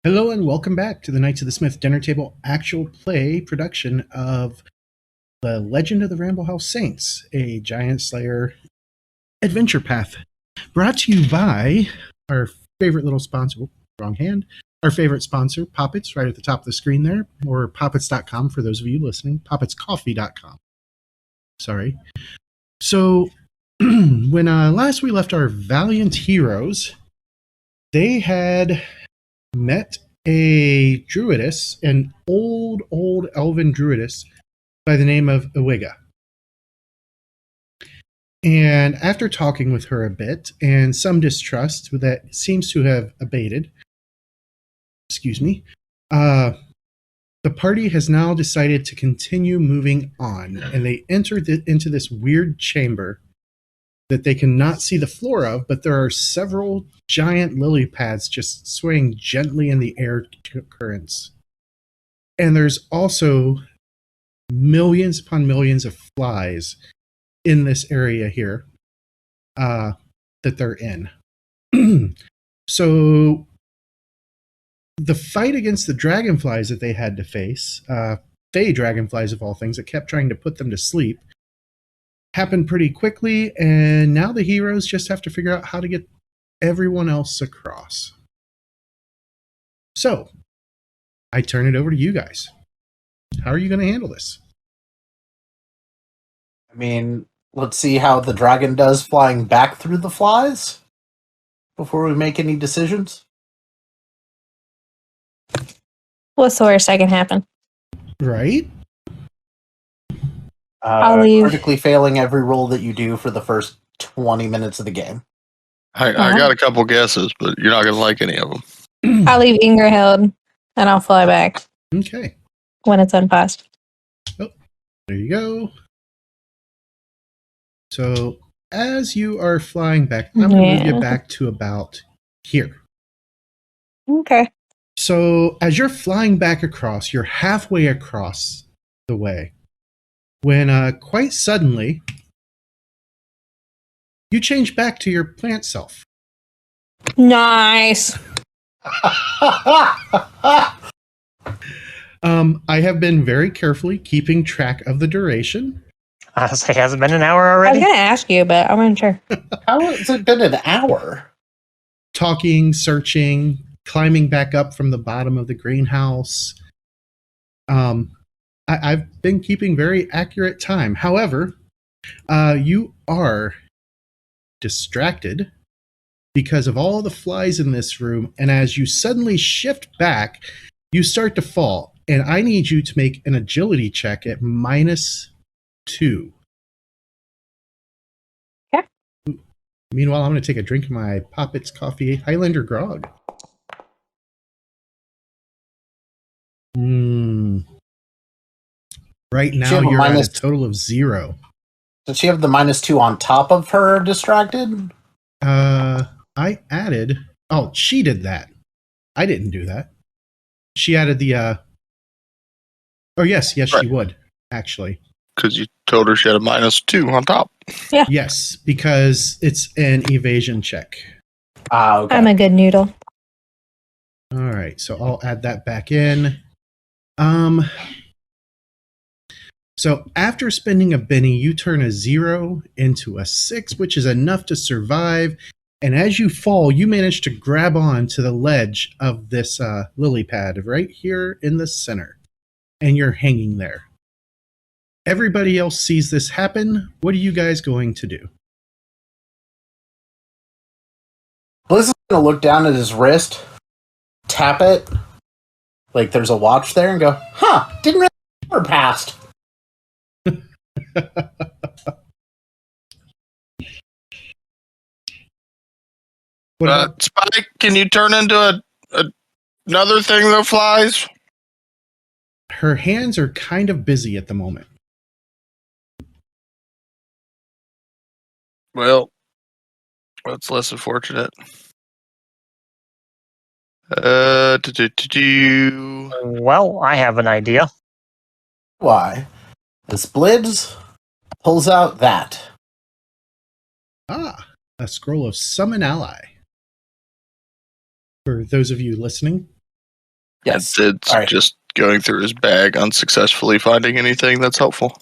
Hello and welcome back to the Knights of the Smith Dinner Table actual play production of The Legend of the Ramble House Saints, a Giant Slayer adventure path. Brought to you by our favorite little sponsor, wrong hand, our favorite sponsor, Poppets, right at the top of the screen there, or poppets.com for those of you listening, poppetscoffee.com. Sorry. So, when last we left our valiant heroes, they had met a druidess, an old elven druidess by the name of Ewigga. And after talking with her a bit and some distrust that seems to have abated, the party has now decided to continue moving on, and they entered into this weird chamber that they cannot see the floor of, but there are several giant lily pads just swaying gently in the air currents. And there's also millions upon millions of flies in this area here that they're in. So the fight against the dragonflies that they had to face, fey dragonflies of all things that kept trying to put them to sleep, happened pretty quickly, and now the heroes just have to figure out how to get everyone else across. So, I turn it over to you guys. How are you going to handle this? I mean, let's see how the dragon does flying back through the flies before we make any decisions. What's the worst that can happen? Right? I'll leave. Critically failing every roll that you do for the first 20 minutes of the game. I got a couple guesses, but you're not going to like any of them. I'll leave Ingra held, and I'll fly back Okay. when it's unpassed. Oh, there you go. So, as you are flying back, I'm going to move you back to about here. Okay. So, as you're flying back across, you're halfway across the way, when quite suddenly, you change back to your plant self. Nice. I have been very carefully keeping track of the duration. Honestly, hasn't been an hour I already? was going to ask you, but I wasn't sure. How has it been an hour? Talking, searching, climbing back up from the bottom of the greenhouse. I've been keeping very accurate time. However, you are distracted because of all the flies in this room, and as you suddenly shift back, you start to fall, and I need you to make an agility check at -2. Okay. Meanwhile, I'm going to take a drink of my Poppets Coffee Highlander grog. Right now, you're at a total of 0. Does she have the -2 on top of her distracted? I added... Oh, she did that. I didn't do that. She added the... Oh, yes, right. She would, actually. Because you told her she had a -2 on top. Yeah. Yes, because it's an evasion check. Okay. I'm a good noodle. All right, so I'll add that back in. So after spending a Benny, you turn a 0 into a 6, which is enough to survive. And as you fall, you manage to grab on to the ledge of this lily pad right here in the center. And you're hanging there. Everybody else sees this happen. What are you guys going to do? Bliss is going to look down at his wrist, tap it, like there's a watch there, and go, didn't really ever passed. Spike, can you turn into another thing that flies? Her hands are kind of busy at the moment. Well, that's less unfortunate. Well, I have an idea. Why? As Blizz pulls out that. A scroll of Summon Ally. For those of you listening, Yes. It's All right. just going through his bag, unsuccessfully finding anything that's helpful.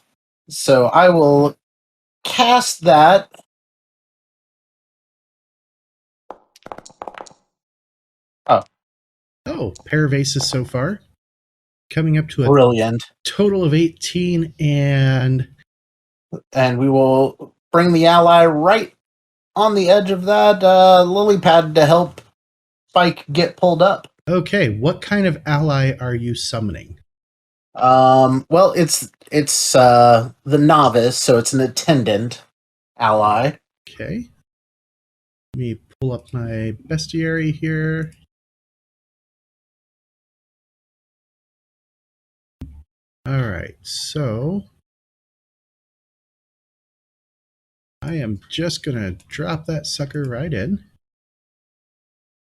So I will cast that. Oh, pair of aces so far. Coming up to a Brilliant. total of 18, and And we will bring the ally right on the edge of that lily pad to help Spike get pulled up. okay, what kind of ally are you summoning? Well, it's the novice, so it's an attendant ally. Okay. Let me pull up my bestiary here. All right, so I am just going to drop that sucker right in.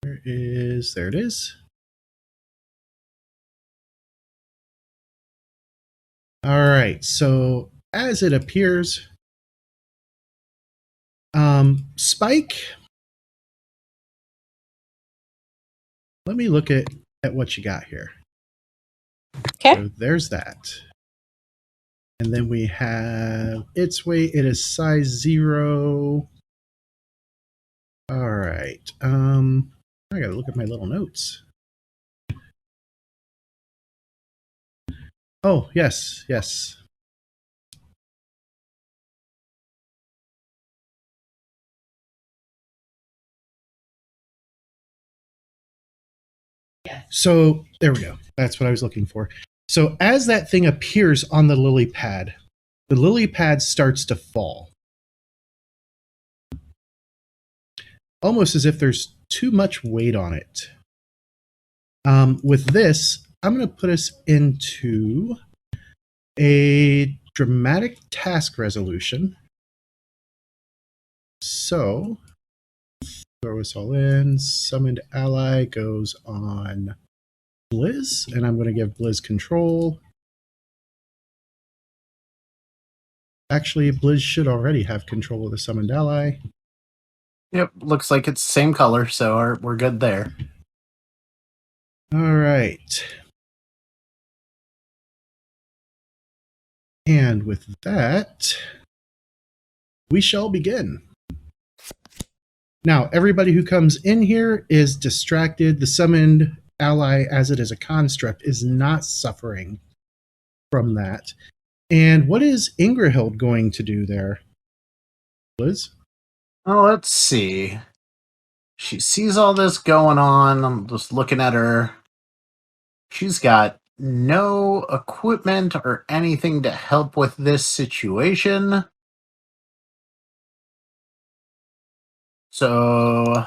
There it is. All right, so as it appears, Spike, let me look at what you got here. Okay. So there's that. And then we have its weight. It is size 0. All right. I gotta look at my little notes. Oh, yes, yes. So there we go. That's what I was looking for. So as that thing appears on the lily pad starts to fall. Almost as if there's too much weight on it. With this, I'm going to put us into a dramatic task resolution. So, throw us all in. Summoned ally goes on Blizz, and I'm going to give Blizz control. Actually, Blizz should already have control of the summoned ally. Yep, looks like it's the same color, so we're good there. All right. And with that, we shall begin. Now, everybody who comes in here is distracted. The summoned ally, as it is a construct, is not suffering from that. And what is Ingrahild going to do there? Liz? Oh, let's see. She sees all this going on. I'm just looking at her. She's got no equipment or anything to help with this situation. So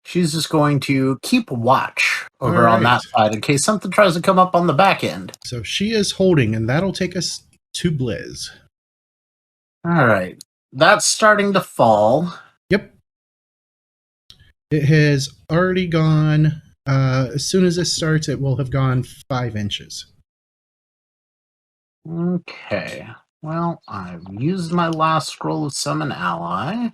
she's just going to keep watch over on that side in case something tries to come up on the back end. So she is holding, and that'll take us to Blizz. All right. That's starting to fall. Yep. It has already gone. As soon as this starts, it will have gone 5 inches. Okay. Well, I've used my last scroll of Summon Ally.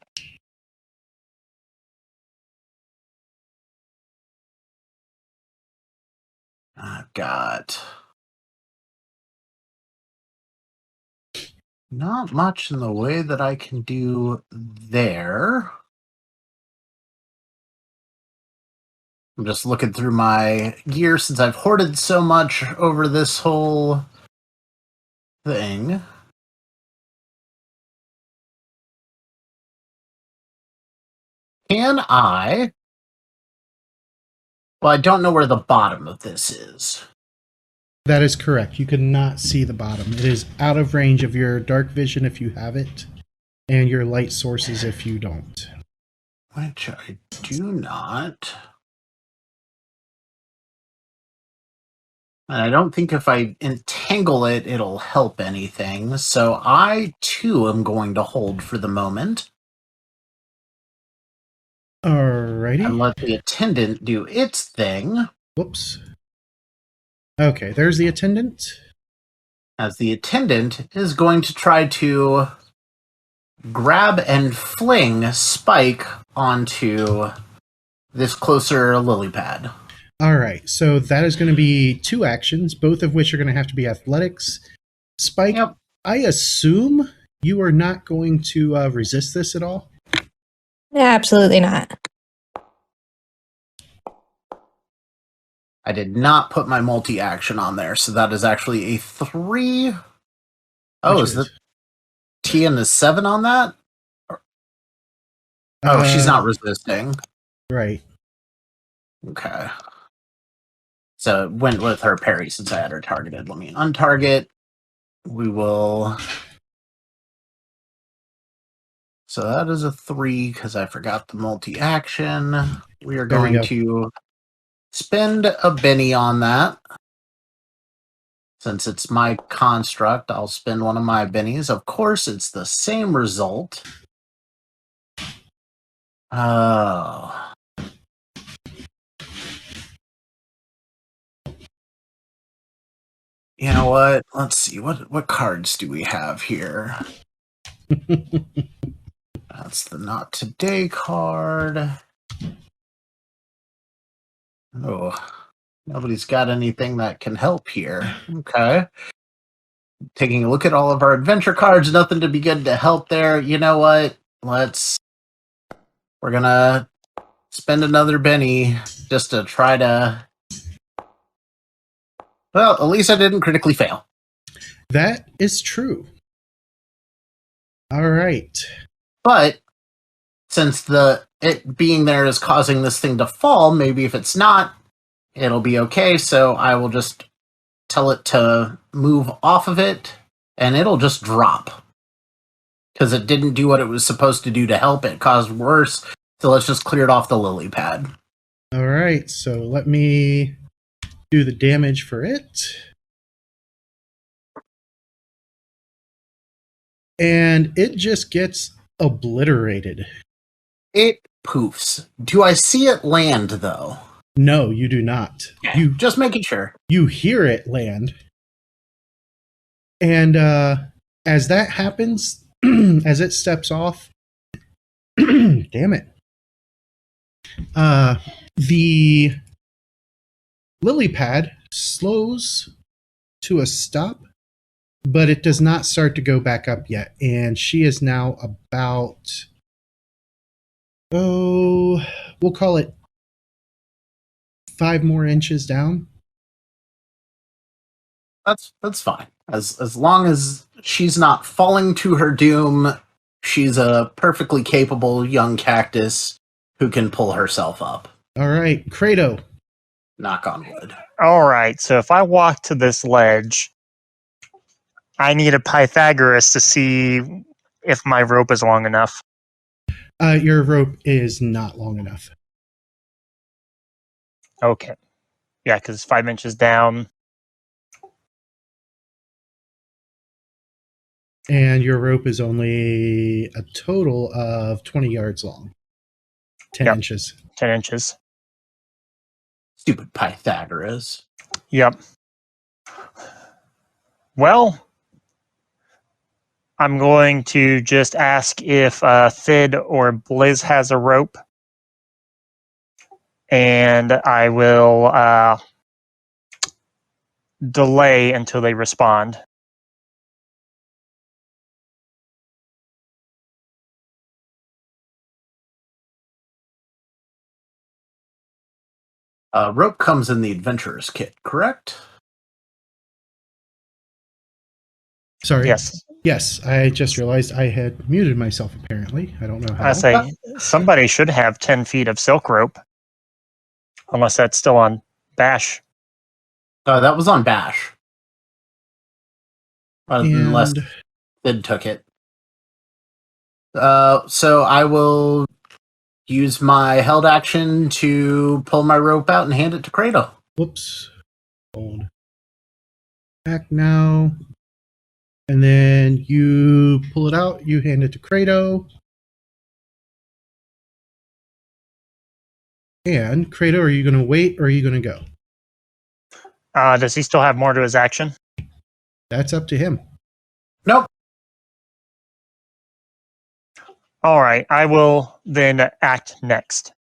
I've got not much in the way that I can do there. I'm just looking through my gear since I've hoarded so much over this whole thing. Can I? Well, I don't know where the bottom of this is. That is correct. You cannot see the bottom. It is out of range of your dark vision if you have it, and your light sources if you don't. Which I do not. And I don't think if I entangle it, it'll help anything. So I, too, am going to hold for the moment. Alrighty. And let the attendant do its thing. Whoops. Okay, there's the attendant. As the attendant is going to try to grab and fling Spike onto this closer lily pad. All right, so that is going to be 2 actions, both of which are going to have to be athletics. Spike, Yep. I assume you are not going to resist this at all? Absolutely not. I did not put my multi-action on there, so that is actually a 3. Oh, Which is the T and the 7 on that? Oh, she's not resisting. Right. Okay. So it went with her parry since I had her targeted. Let me untarget. We will... So that is a 3 because I forgot the multi-action. We are There we going go. to spend a Benny on that. Since it's my construct, I'll spend one of my bennies. Of course, it's the same result. Oh. You know what? Let's see. What cards do we have here? That's the not today card. Oh. Nobody's got anything that can help here. Okay. Taking a look at all of our adventure cards, nothing to be good to help there. You know what? We're gonna spend another Benny just to try to... Well, at least I didn't critically fail. That is true. All right. But since it being there is causing this thing to fall, maybe if it's not, it'll be okay. So I will just tell it to move off of it, and it'll just drop. Because it didn't do what it was supposed to do to help. It caused worse. So let's just clear it off the lily pad. All right, so let me do the damage for it. And it just gets obliterated. It poofs. Do I see it land, though? No, you do not. Okay, You just making sure. you hear it land. And as that happens, as it steps off, damn it. The lily pad slows to a stop, but it does not start to go back up yet. And she is now about, we'll call it 5 more inches down. That's fine. As long as she's not falling to her doom, she's a perfectly capable young cactus who can pull herself up. All right, Credo. Knock on wood. All right, so if I walk to this ledge, I need a Pythagoras to see if my rope is long enough. Your rope is not long enough. Okay. Yeah, because it's 5 inches down. And your rope is only a total of 20 yards long. 10 Yep. inches. 10 inches. Stupid Pythagoras. Yep. Well, I'm going to just ask if Thid or Blizz has a rope. And I will delay until they respond. Rope comes in the adventurer's kit, correct? Sorry. Yes. Yes, I just realized I had muted myself, apparently. I don't know how. I say somebody should have 10 feet of silk rope. Unless that's still on Bash. That was on Bash. Unless And Sid took it. So I will use my held action to pull my rope out and hand it to Cradle. whoops. Hold. Back now. And then you pull it out, you hand it to Credo. And Credo, are you going to wait or are you going to go? Does he still have more to his action? That's up to him. Nope. All right, I will then act next.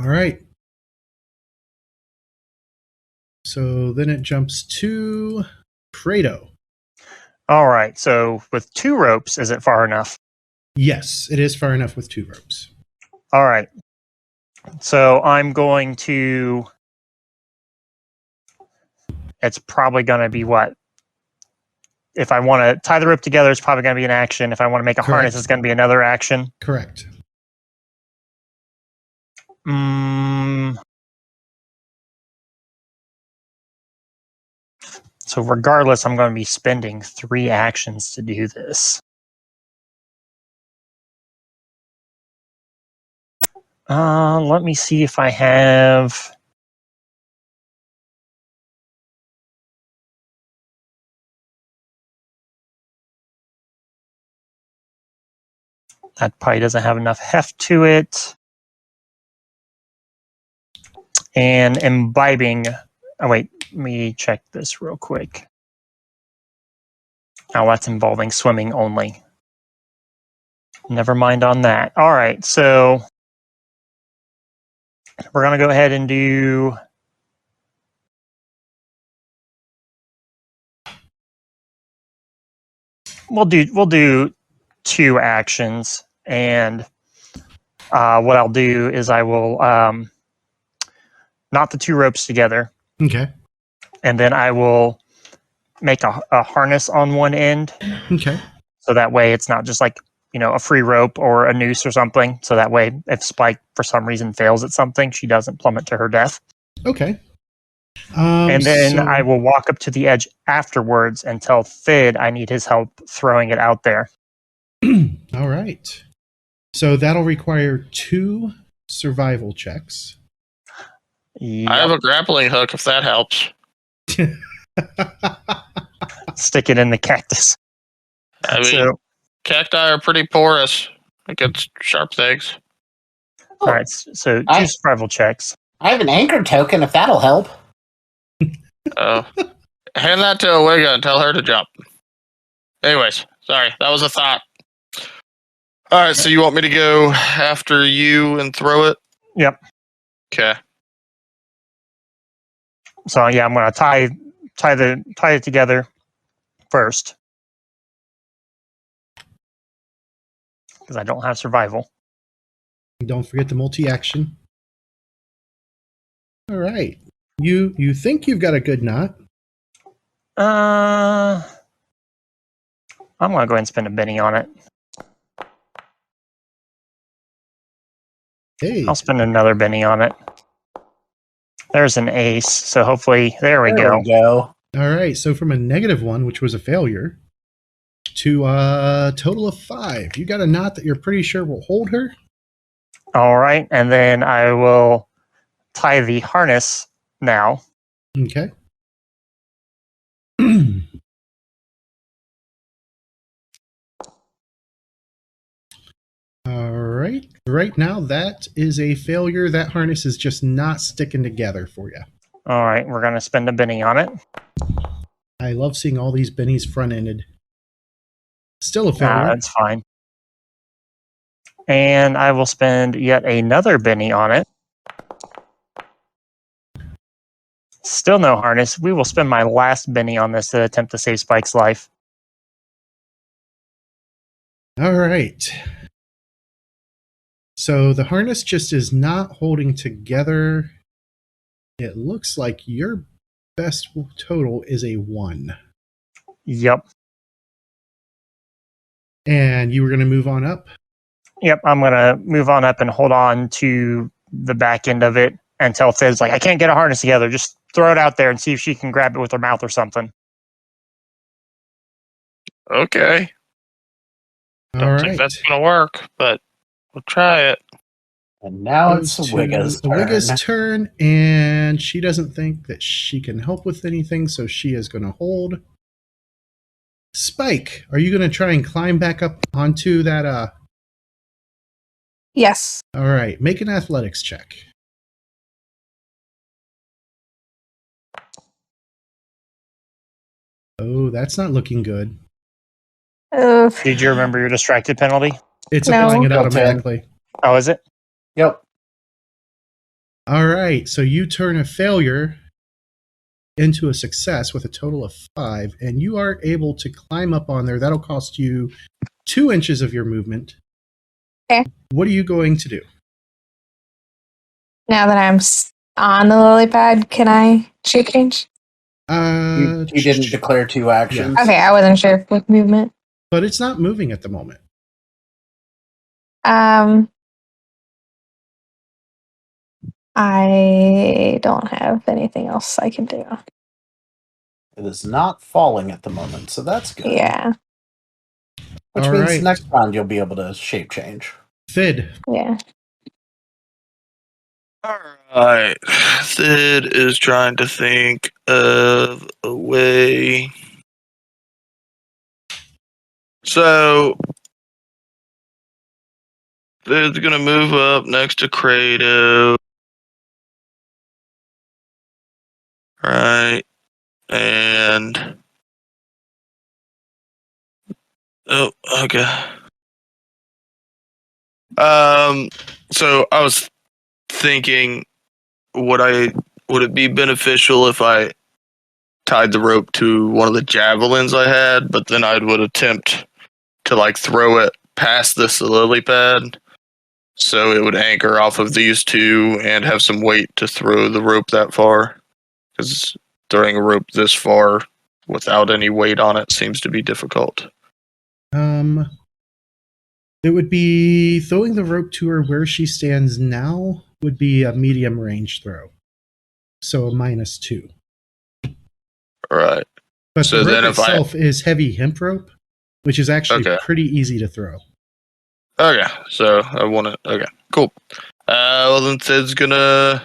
All right. So then it jumps to Fredo. All right. So with 2 ropes, is it far enough? Yes, it is far enough with 2 ropes. All right. So I'm going to. It's probably going to be what? If I want to tie the rope together, it's probably going to be an action. If I want to make a harness, it's going to be another action. Correct. So regardless, I'm going to be spending 3 actions to do this. Let me see if I have. That probably doesn't have enough heft to it. And imbibing. Oh, wait. Let me check this real quick. Oh, that's involving swimming only. Never mind on that. All right. So we're going to go ahead and do. We'll do 2 actions. And what I'll do is I will knot the 2 ropes together. Okay. And then I will make a harness on one end. Okay. So that way it's not just like, a free rope or a noose or something. So that way if Spike for some reason fails at something, she doesn't plummet to her death. Okay. And then I will walk up to the edge afterwards and tell Thid I need his help throwing it out there. All right. So that'll require 2 survival checks. Yep. I have a grappling hook if that helps. Stick it in the cactus. I mean, cacti are pretty porous against sharp things. All right, so 2 survival checks. I have an anchor token if that'll help. Oh, hand that to Ewigga and tell her to jump. Anyways, sorry, that was a thought. All right, so you want me to go after you and throw it? Yep. Okay. So yeah, I'm gonna tie it together first because I don't have survival. Don't forget the multi-action. All right. You think you've got a good knot? I'm gonna go ahead and spend a Benny on it. Hey. I'll spend another Benny on it. There's an ace, so hopefully there we go. All right. So from a -1, which was a failure, to a total of 5. You got a knot that you're pretty sure will hold her? All right, and then I will tie the harness now. Okay. All right. Right now, that is a failure. That harness is just not sticking together for you. All right, we're going to spend a Benny on it. I love seeing all these bennies front-ended. Still a failure. That's fine. And I will spend yet another Benny on it. Still no harness. We will spend my last Benny on this to attempt to save Spike's life. All right. So the harness just is not holding together. It looks like your best total is a 1. Yep. And you were going to move on up? Yep, I'm going to move on up and hold on to the back end of it until Thid's like, I can't get a harness together. Just throw it out there and see if she can grab it with her mouth or something. Okay. Don't think that's going to work, but we'll try it. And now it's Ewigga's turn, and she doesn't think that she can help with anything, so she is going to hold. Spike, are you going to try and climb back up onto that? Yes. All right, make an athletics check. Oh, that's not looking good. Did you remember your distracted penalty? It's applying it automatically. Oh, is it? Yep. All right, so you turn a failure into a success with a total of 5, and you are able to climb up on there. That'll cost you 2 inches of your movement. Okay. What are you going to do? Now that I'm on the lily pad, can I shape change? You didn't declare 2 actions. Okay, I wasn't sure with movement. But it's not moving at the moment. I don't have anything else I can do. It is not falling at the moment, so that's good. Yeah, Which All means right. next round you'll be able to shape change. Fid. yeah. Alright. Sid is trying to think of a way. So, Sid's going to move up next to Kratos. Right. And. Oh, okay. So I was thinking, would it be beneficial if I tied the rope to one of the javelins I had, but then I would attempt to like throw it past this lily pad, so it would anchor off of these two and have some weight to throw the rope that far? Because throwing a rope this far without any weight on it seems to be difficult. It would be throwing the rope to her where she stands now would be a medium range throw. So a -2. Right. But So the then rope if I- itself is heavy hemp rope, which is actually Okay. pretty easy to throw. Okay, so I want to. Okay, cool. Well then Sid's gonna.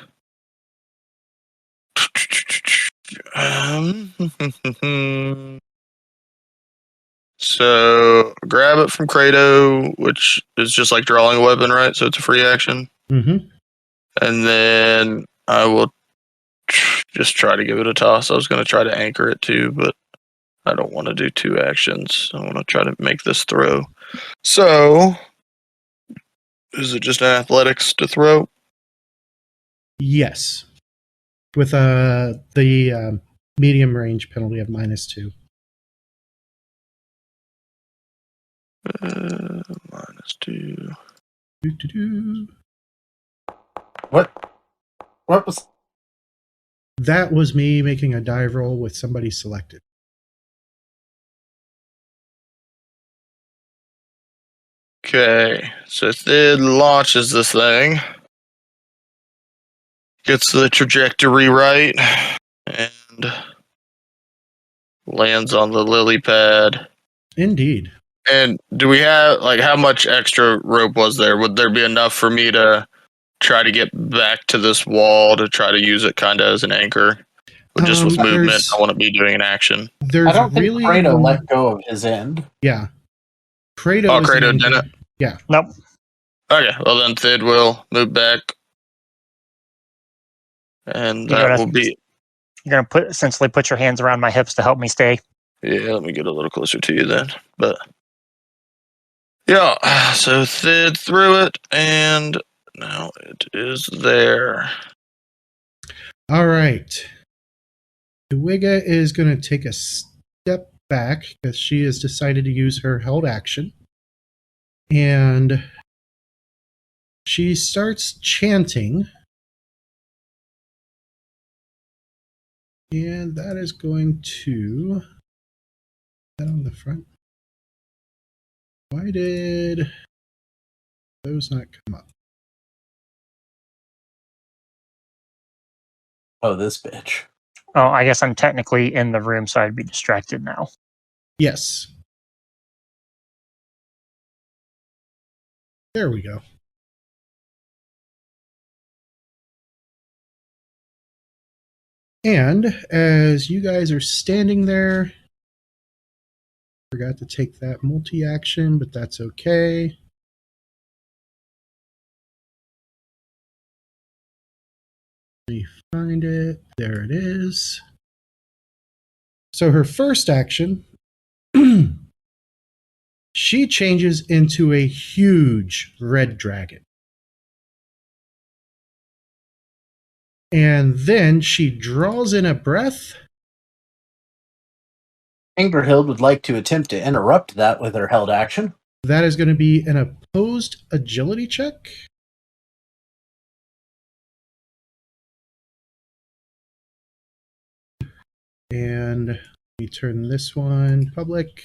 So grab it from Kratos, which is just like drawing a weapon, right? So it's a free action, Mm-hmm. and then I will just try to give it a toss. I was going to try to anchor it too, but I don't want to do 2 actions. I want to try to make this throw. So is it just athletics to throw? Yes. With the medium range penalty of -2. -2. Doo-doo-doo. What was... That was me making a die roll with somebody selected. Okay, so Thid launches this thing, gets the trajectory right, and lands on the lily pad. Indeed. And do we have, like, how much extra rope was there? Would there be enough for me to try to get back to this wall to try to use it kind of as an anchor? Or just with movement, I want to be doing an action. There's I don't think really Kratos let go of his end. Yeah. Kratos. Oh, Kratos didn't? Yeah. Nope. Okay, well then Thid will move back. And that will be... You're gonna essentially put your hands around my hips to help me stay. Yeah, let me get a little closer to you then. But yeah, so Thid threw it, and now it is there. All right. Ewigga is going to take a step back because she has decided to use her held action. And she starts chanting. And that is going to... that on the front. Why did those not come up? Oh, this bitch. Oh, I guess I'm technically in the room, so I'd be distracted now. Yes. There we go. And as you guys are standing there, forgot to take that multi-action, but that's okay. Let me find it. There it is. So her first action, she changes into a huge red dragon. And then she draws in a breath. Ingerhild would like to attempt to interrupt that with her held action. That is going to be an opposed agility check. And we turn this one public.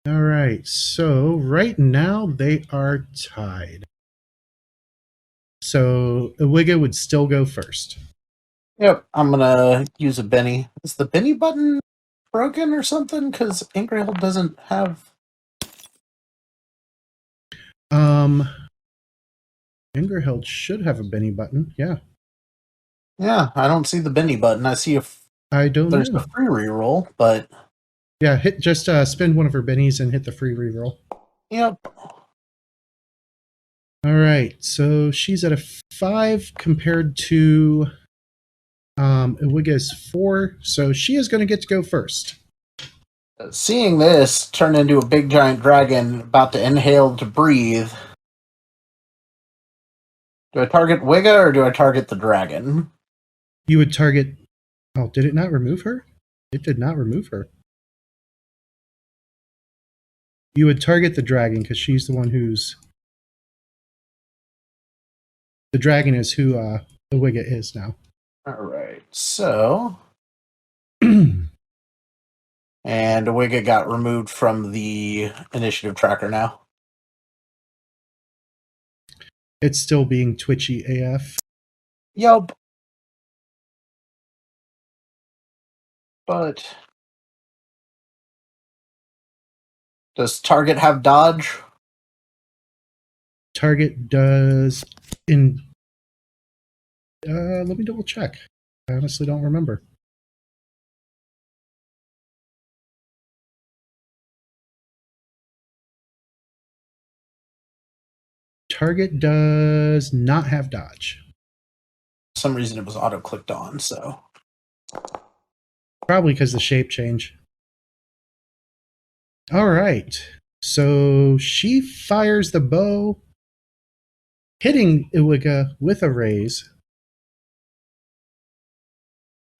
All right, so right now they are tied. So Ewigga would still go first. Yep, I'm gonna use a Benny. Is the Benny button broken or something? Because Ingerhild doesn't have. Ingerhild should have a Benny button. Yeah. Yeah, I don't see the Benny button. I see if I don't there's know. a free reroll, but Yeah, just spend one of her bennies and hit the free reroll. yep. All right, so she's at a 5 compared to Ewigga's 4, so she is going to get to go first. Seeing this turn into a big giant dragon about to inhale to breathe. Do I target Wigga or do I target the dragon? You would target. Oh, did it not remove her? It did not remove her. You would target the dragon because she's the one who's. The dragon is who Ewigga is now. Alright, so. And Wigga got removed from the initiative tracker now. It's still being twitchy AF. Yup. But does target have dodge? Target does in. Let me double check. I honestly don't remember. Target does not have dodge. For some reason it was auto clicked on, so. Probably because the shape change. All right. So she fires the bow, hitting Ewigga with a raise.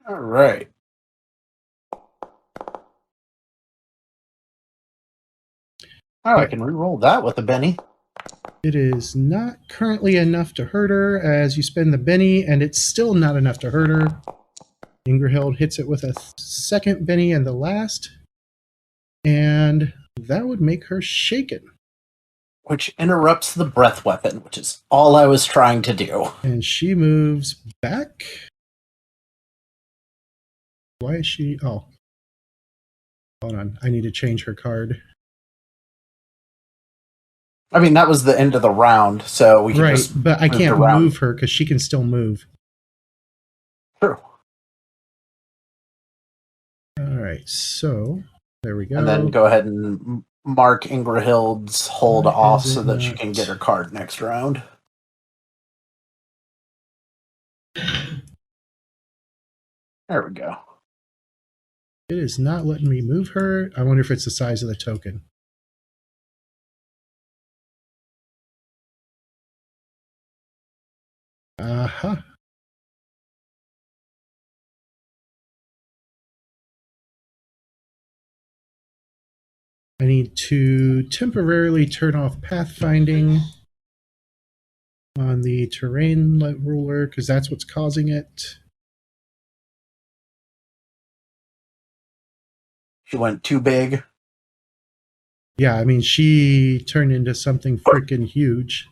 Alright. Oh, I can re-roll that with a Benny. It is not currently enough to hurt her as you spend the Benny, and it's still not enough to hurt her. Ingerhild hits it with a second Benny and the last, and that would make her shaken. Which interrupts the breath weapon, which is all I was trying to do. And she moves back. Why is she... Oh. Hold on. I need to change her card. I mean, that was the end of the round, so we can Right, just but I move can't around. move her because she can still move. True. All right, so there we go. And then go ahead and mark Ingerhild's hold Why off is so it that she not- can get her card next round. There we go. It is not letting me move her. I wonder if it's the size of the token. Uh-huh. I need to temporarily turn off pathfinding on the terrain ruler because that's what's causing it. She went too big. Yeah, I mean, she turned into something freaking huge.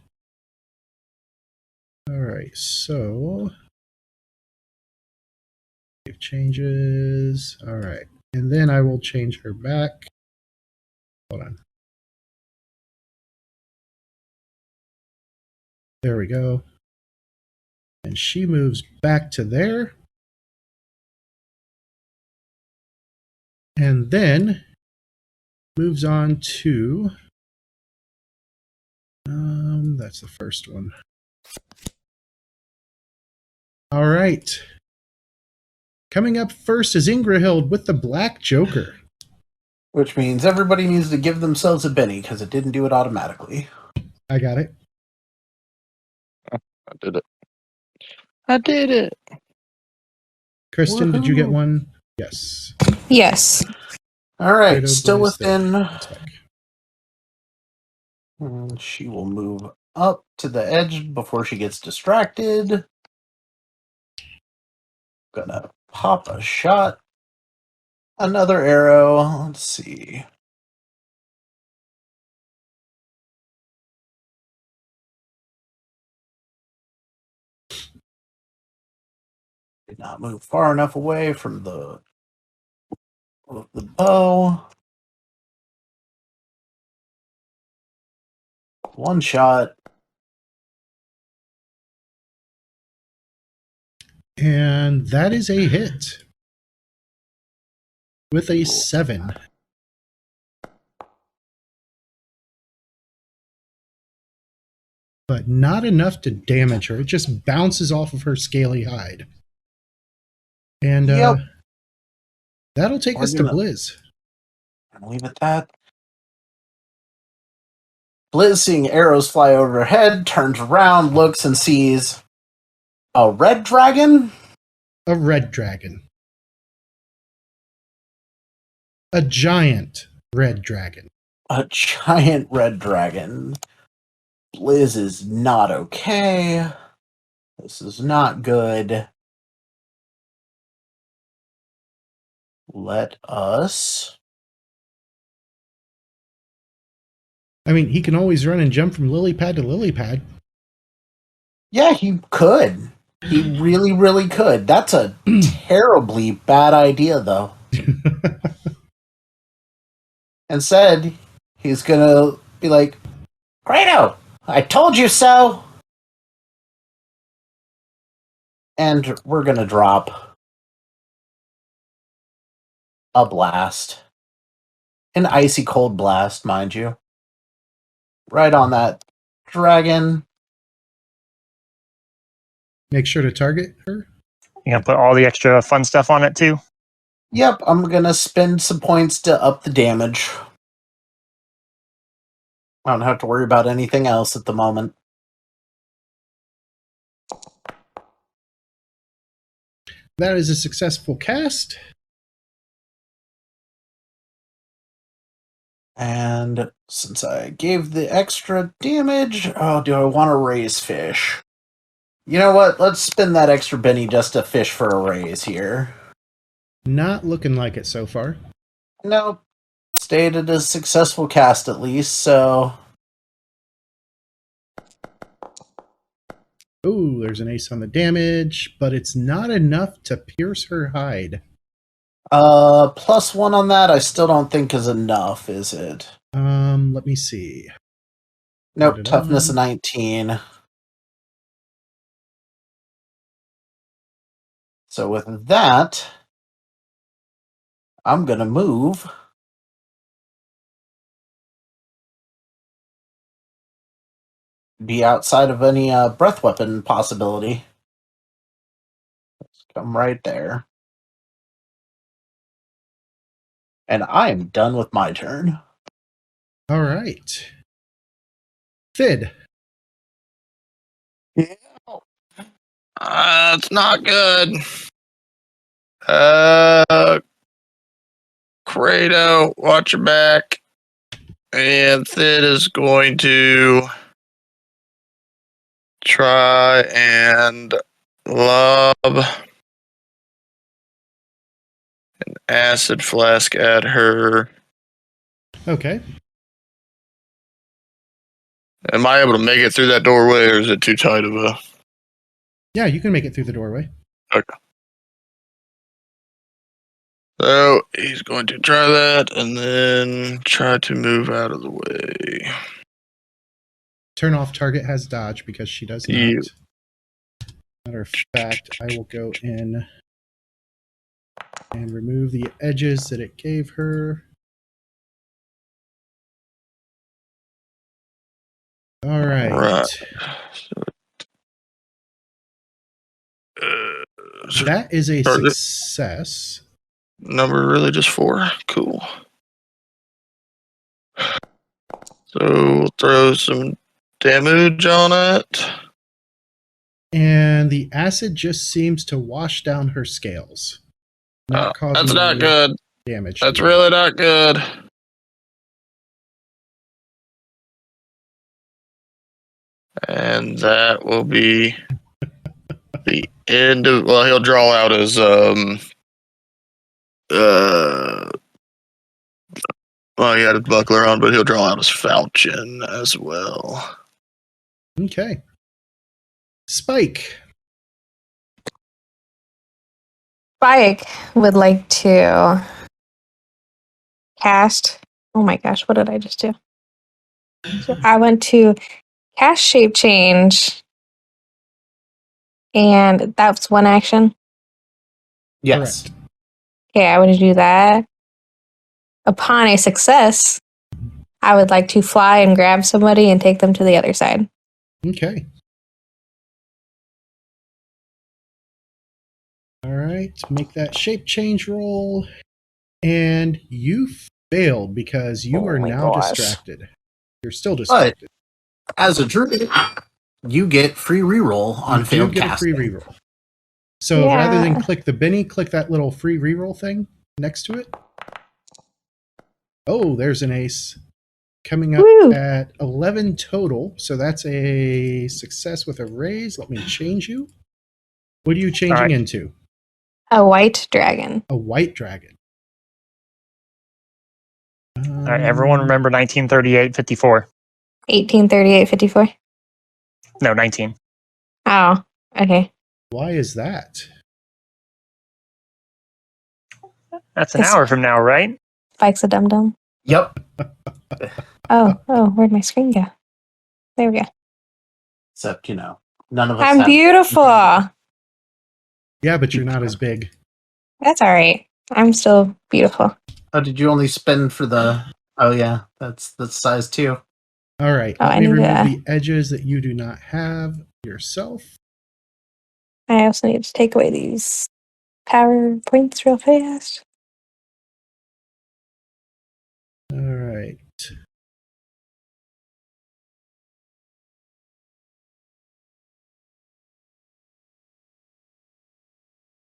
All right, so save changes. All right, and then I will change her back. Hold on. There we go. And she moves back to there. And then moves on to, that's the first one. All right. Coming up first is Ingrahild with the Black Joker. Which means everybody needs to give themselves a Benny because it didn't do it automatically. I got it. I did it. I did it. Kristen, did you get Woohoo. one? Yes. Yes. All right, Fredo still Blaze there. within. Attack. And she will move up to the edge before she gets distracted. Gonna pop a shot. Another arrow. Let's see. Did not move far enough away from the bow. One shot. And that is a hit. With a 7. But not enough to damage her. It just bounces off of her scaly hide. And Yep. that'll take We're us to gonna- Blizz. I'll leave it at that. Blizz, seeing arrows fly overhead, turns around, looks, and sees a red dragon. A red dragon. A giant red dragon. A giant red dragon. Blizz is not okay. This is not good. Let us. I mean, he can always run and jump from lily pad to lily pad. Yeah, he could. He really, really could. That's a terribly bad idea, though. Instead, he's gonna be like, Grado, I told you so! And we're gonna drop a blast. An icy cold blast, mind you. Right on that dragon. Make sure to target her. You gonna put all the extra fun stuff on it too? Yep, I'm gonna spend some points to up the damage. I don't have to worry about anything else at the moment. That is a successful cast. And since I gave the extra damage, oh, do I want to raise fish? You know what? Let's spend that extra Benny just to fish for a raise here. Not looking like it so far. Nope. Stated a successful cast at least, so. Ooh, there's an ace on the damage, but it's not enough to pierce her hide. +1 on that, I still don't think is enough, is it? Let me see. Nope, Da-da-da. toughness 19. So with that, I'm gonna move. Be outside of any breath weapon possibility. Let's come right there. And I am done with my turn. All right. Fid. It's not good. Credo, watch your back. And Thid is going to try and lob an acid flask at her. Okay. Am I able to make it through that doorway, or is it too tight of a... Yeah, you can make it through the doorway. Okay. So he's going to try that and then try to move out of the way. Turn off target has dodge because she does not. Yeah. Matter of fact, I will go in and remove the edges that it gave her. All right. Right. That is a Target. success. Number really just 4. Cool. So we'll throw some damage on it. And the acid just seems to wash down her scales. Not causing That's not any good. damage. That's to her. really not good. And that will be the end of. Well, he'll draw out his well, he had his buckler on, but he'll draw out his falchion as well. Okay. Spike. Spike would like to cast. Oh my gosh, what did I just do? So I went to cast shape change, and that's one action. Yes. Correct. Okay, I would do that. Upon a success, I would like to fly and grab somebody and take them to the other side. Okay. All right. Make that shape change roll. And you failed because you Oh are my now gosh. distracted. You're still distracted. As a druid, you get free reroll on You do failed get casting. a free reroll. So Yeah. rather than click the Benny, click that little free reroll thing next to it. Oh, there's an ace. Coming up Woo. at 11 total. So that's a success with a raise. Let me change you. What are you changing right. into? A white dragon. A white dragon. All right, everyone remember 1938-54. 1838-54. No, 19. Oh, okay. Why is that? That's an It's- hour from now, right? Spike's a dum dum. Yep. Oh, where'd my screen go? There we go. Except, none of us I'm have. beautiful. Yeah, but you're not as big. That's all right. I'm still beautiful. Oh, did you only spend for the? Oh yeah, that's size 2. All right. Oh, Let I me need remove to- the edges that you do not have yourself. I also need to take away these power points real fast. All right.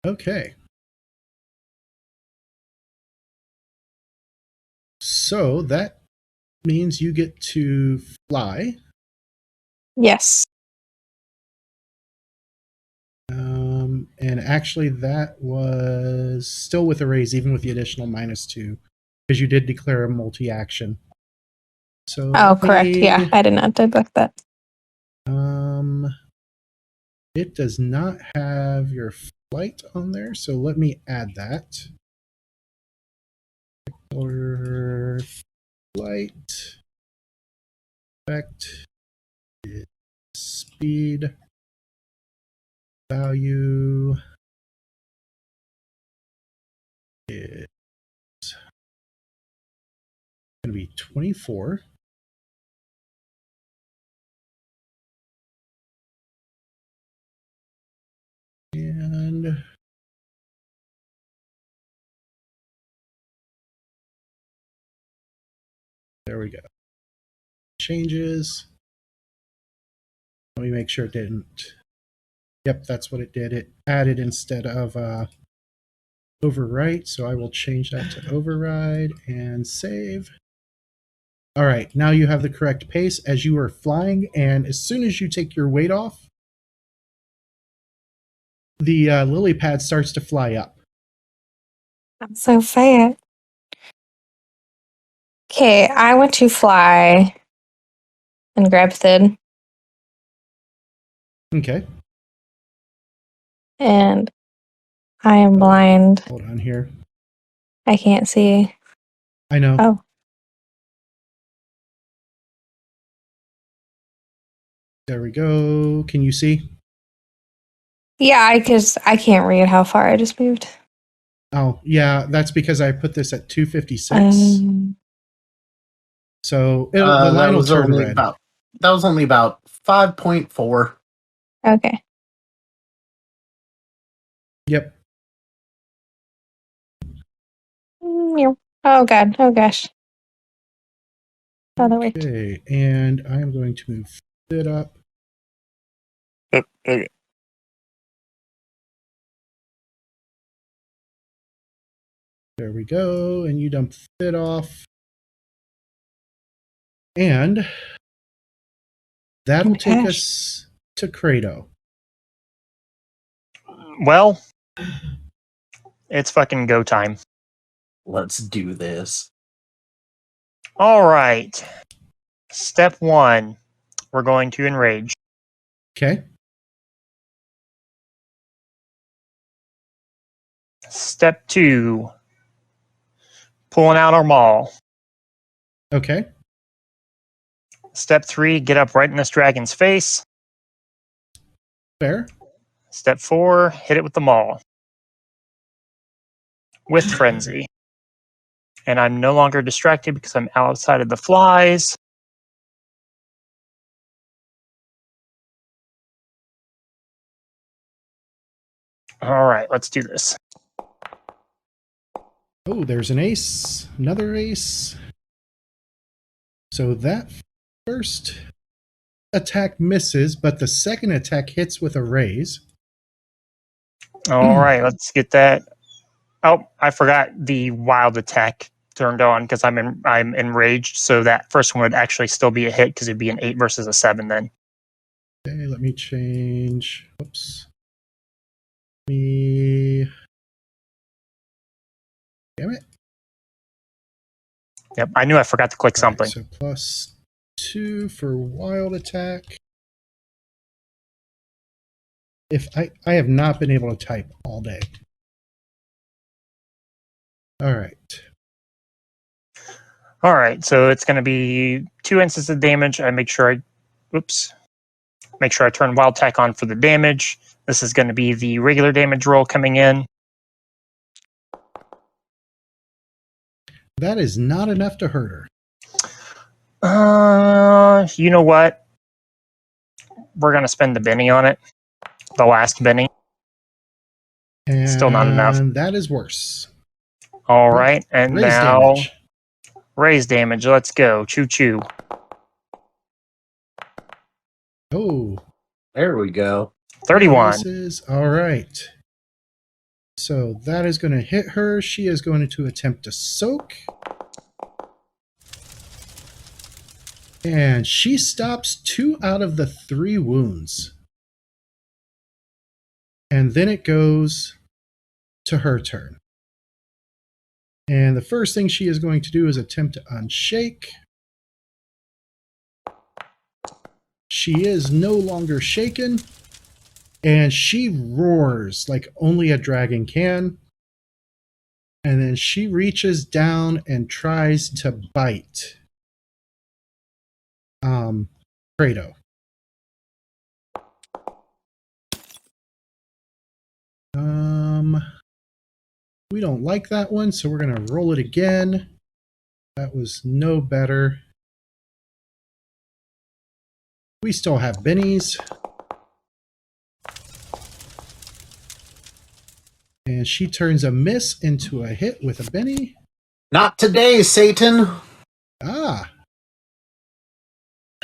Okay. So that means you get to fly. Yes. And actually, that was still with a raise, even with the additional -2, because you did declare a multi-action. So Oh, let correct. me- Yeah, I did not deduct that. It does not have your flight on there, so let me add that. Or flight effect is speed value is going to be 24. And there we go. Changes. Let me make sure it didn't. Yep, that's what it did. It added instead of overwrite. So I will change that to override and save. All right, now you have the correct pace as you are flying, and as soon as you take your weight off, the lily pad starts to fly up. I'm so fat. Okay, I want to fly and grab Thid, Okay, and I am blind. hold on here. I can't see. I know. Oh. There we go. Can you see? Yeah, I can't read how far I just moved. Oh, yeah, that's because I put this at 256. So the line will turn red. That was only about 5.4. Okay. Yep. Meow. Oh god. Oh gosh. Oh, that worked. Okay, and I am going to move it up. Okay. There we go, and you dump it off. And that'll take us to Credo. Well, it's fucking go time. Let's do this. All right. Step 1, we're going to enrage. Okay. Step 2, pulling out our maul. Okay. Step 3, get up right in this dragon's face. Fair. Step 4, hit it with the maul. With frenzy. And I'm no longer distracted because I'm outside of the flies. All right, let's do this. Oh, there's an ace. Another ace. So that first attack misses, but the second attack hits with a raise. All right, let's get that. Oh, I forgot the wild attack turned on because I'm enraged. So that first one would actually still be a hit because it'd be an 8 versus a 7 then. Okay, let me change. Whoops. Me. Damn it. Yep, I knew I forgot to click All right, something. so +2 for wild attack. If I have not been able to type all day. All right. All right, so it's going to be 2 instances of damage. I make sure I turn wild attack on for the damage. This is going to be the regular damage roll coming in. That is not enough to hurt her. You know what? We're going to spend the Benny on it. The last Benny. And Still not enough. That is worse. All right, and Raise now damage. raise damage. Let's go. Choo choo. Oh, There we go. 31. aces. All right. So that is going to hit her. She is going to attempt to soak. And she stops 2 out of the 3 wounds. And then it goes to her turn. And the first thing she is going to do is attempt to unshake. She is no longer shaken. And she roars like only a dragon can. And then she reaches down and tries to bite Credo. We don't like that one, so we're going to roll it again. That was no better. We still have bennies. And she turns a miss into a hit with a benny. Not today, Satan. Ah.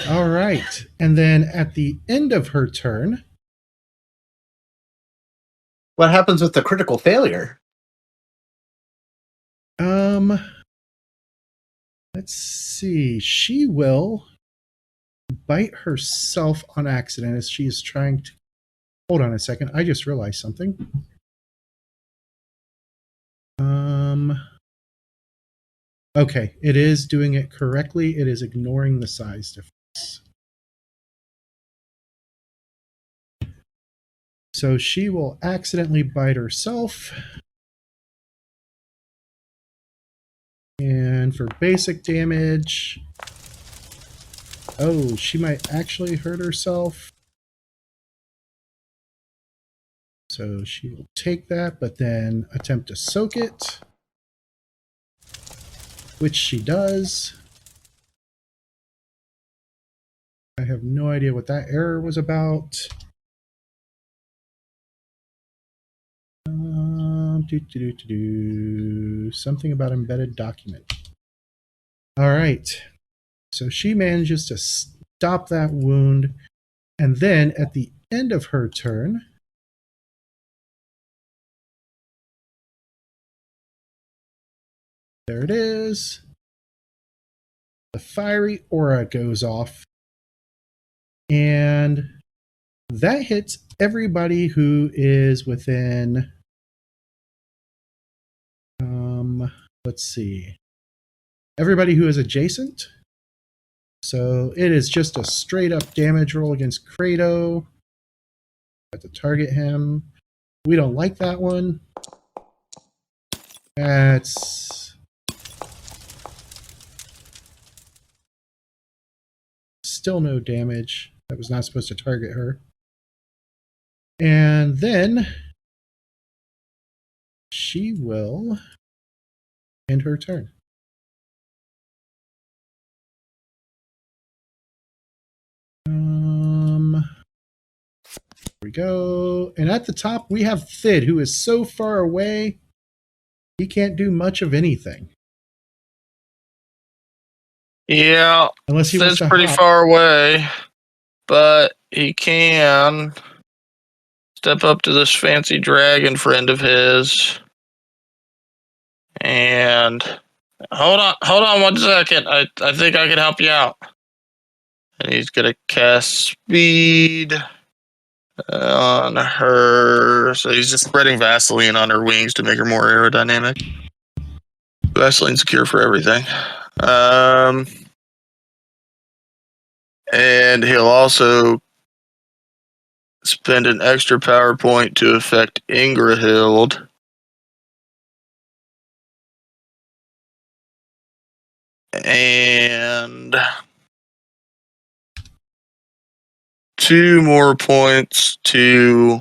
All right. And then at the end of her turn, What happens with the critical failure? let's see. She will bite herself on accident as she is trying to. Hold on a second. I just realized something. Okay, it is doing it correctly. It is ignoring the size difference. So she will accidentally bite herself. And for basic damage, oh, she might actually hurt herself. So she will take that, but then attempt to soak it, which she does. I have no idea what that error was about. Something about embedded document. All right. So she manages to stop that wound. And then at the end of her turn, there it is. The fiery aura goes off. And that hits everybody who is within, let's see, everybody who is adjacent. So it is just a straight up damage roll against Kratos. Have to target him. We don't like that one. That's still no damage. That was not supposed to target her. And then she will end her turn. Here we go. And at the top, we have Thid, who is so far away, he can't do much of anything. Yeah, Unless he wants Sid's to pretty hop. far away, but he can step up to this fancy dragon friend of his. And hold on 1 second. I think I can help you out. And he's gonna cast speed on her. So he's just spreading Vaseline on her wings to make her more aerodynamic. Vaseline's a cure for everything. And he'll also spend an extra power point to affect Ingrahild. And 2 more points to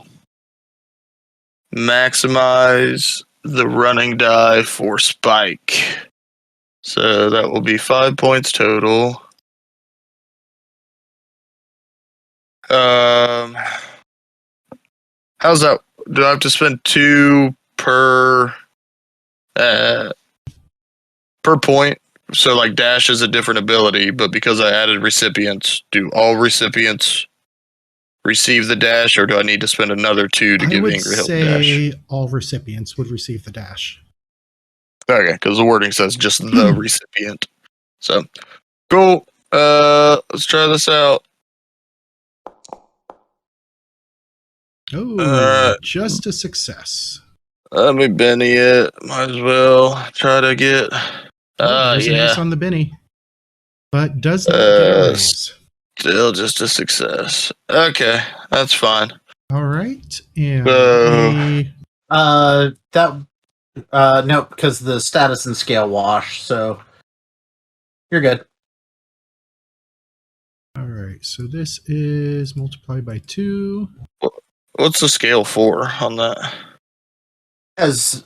maximize the running die for Spike. So that will be 5 points total. How's that? Do I have to spend 2 per point? So like dash is a different ability, but because I added recipients, do all recipients receive the dash, or do I need to spend another 2 to I give would Ingrahild say dash? all recipients would receive the dash. Okay, because the wording says just the recipient. So cool. Let's try this out. Oh, just a success. Let me Benny it. Might as well try to get. Oh, there's an ace Yeah. on the Benny. But does not get a raise. Still just a success. Okay, that's fine. All right. And No, because the status and scale wash, so you're good. all right. So this is multiplied by 2. What's the scale for on that? As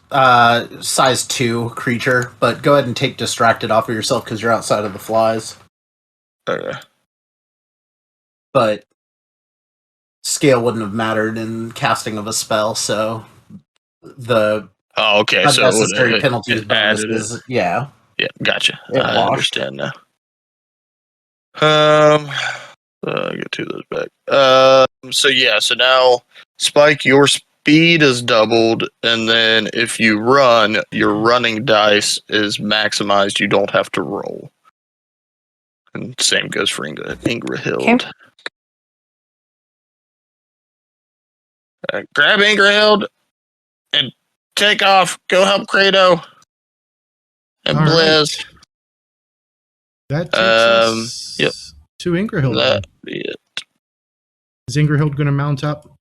size 2 creature, but go ahead and take distracted off of yourself because you're outside of the flies. Okay. But scale wouldn't have mattered in casting of a spell, so the Okay, so unnecessary penalties added bonuses, it. yeah. Yeah, gotcha. It I washed. understand now. I get 2 of those back. So now Spike, your speed is doubled, and then if you run, your running dice is maximized. You don't have to roll. And same goes for Ingrahild. Okay. Grab Ingrahild and take off. Go help Kratos and All Blizz. right. That takes us to Ingrahild. That be it. Is Ingrahild going to mount up?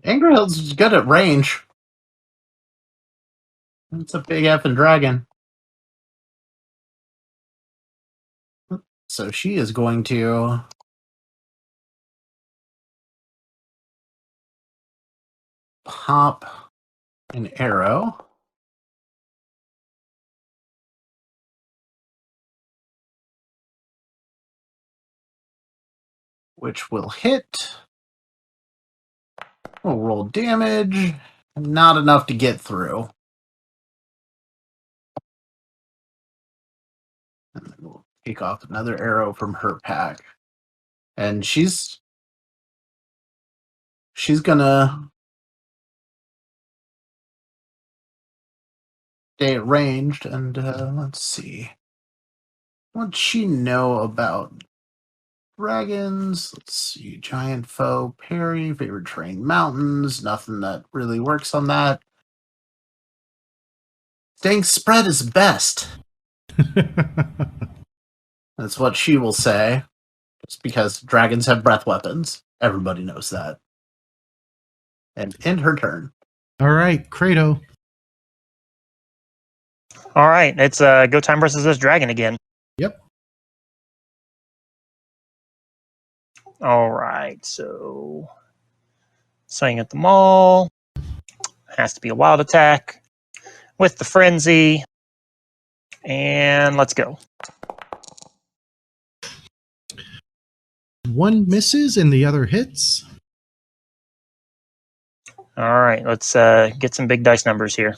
Ingrahild's good at range. It's a big effing dragon. So she is going to pop an arrow. Which will hit We'll roll damage. Not enough to get through. And then we'll take off another arrow from her pack. And she's gonna stay ranged, and let's see. What's she know about dragons? Let's see. Giant foe, parry, favorite terrain, mountains. Nothing that really works on that. Staying spread is best. That's what she will say. Just because dragons have breath weapons. Everybody knows that. And end her turn. All right, Kratos. All right, it's go time versus this dragon again. Yep. All right, so swing at the mall. Has to be a wild attack with the frenzy. And let's go. One misses and the other hits. All right, let's get some big dice numbers here.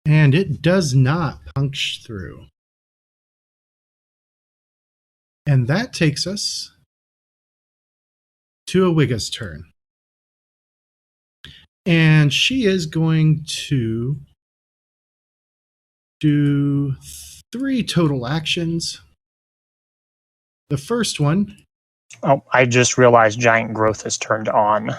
And it does not punch through. And that takes us to Ewigga's turn. And she is going to do 3 total actions. The first one. Oh, I just realized giant growth is turned on.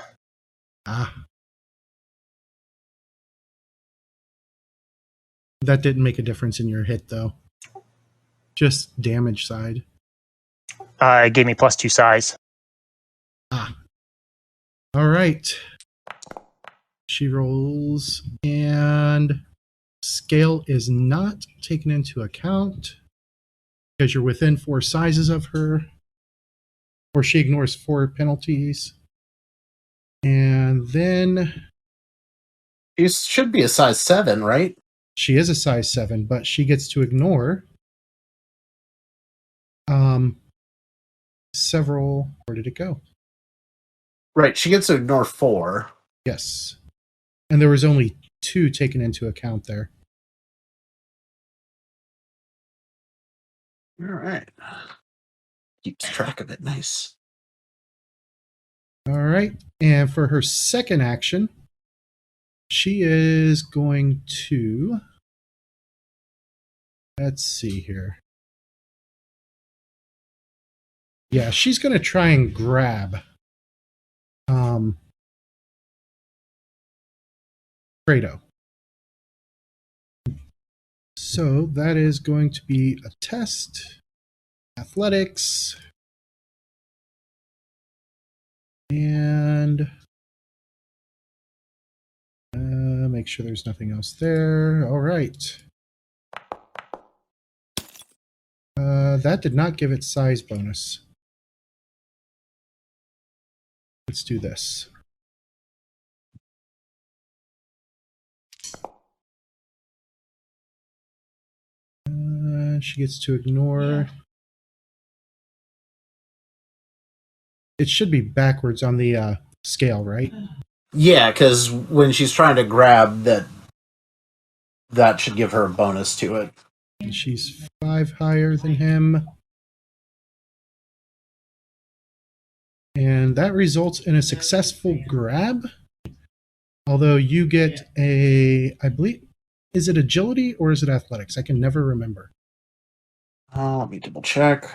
That didn't make a difference in your hit, though. Just damage side. It gave me +2 size. All right. She rolls, and scale is not taken into account because you're within 4 sizes of her, or she ignores 4 penalties. And then She should be a size 7, right? she is a size 7, but she gets to ignore several. Where did it go? Right, she gets to ignore 4. Yes. And there was only 2 taken into account there. All right. Keeps track of it. Nice. All right. And for her second action, she is going to, let's see here. Yeah, she's going to try and grab Kratos. So that is going to be a test. Athletics. And make sure there's nothing else there. All right. That did not give it size bonus. Let's do this. She gets to ignore. It should be backwards on the scale, right? Yeah, because when she's trying to grab, that should give her a bonus to it. And she's 5 higher than him. And that results in a successful grab. Although you get a, I believe, is it agility or is it athletics? I can never remember. Let me double check.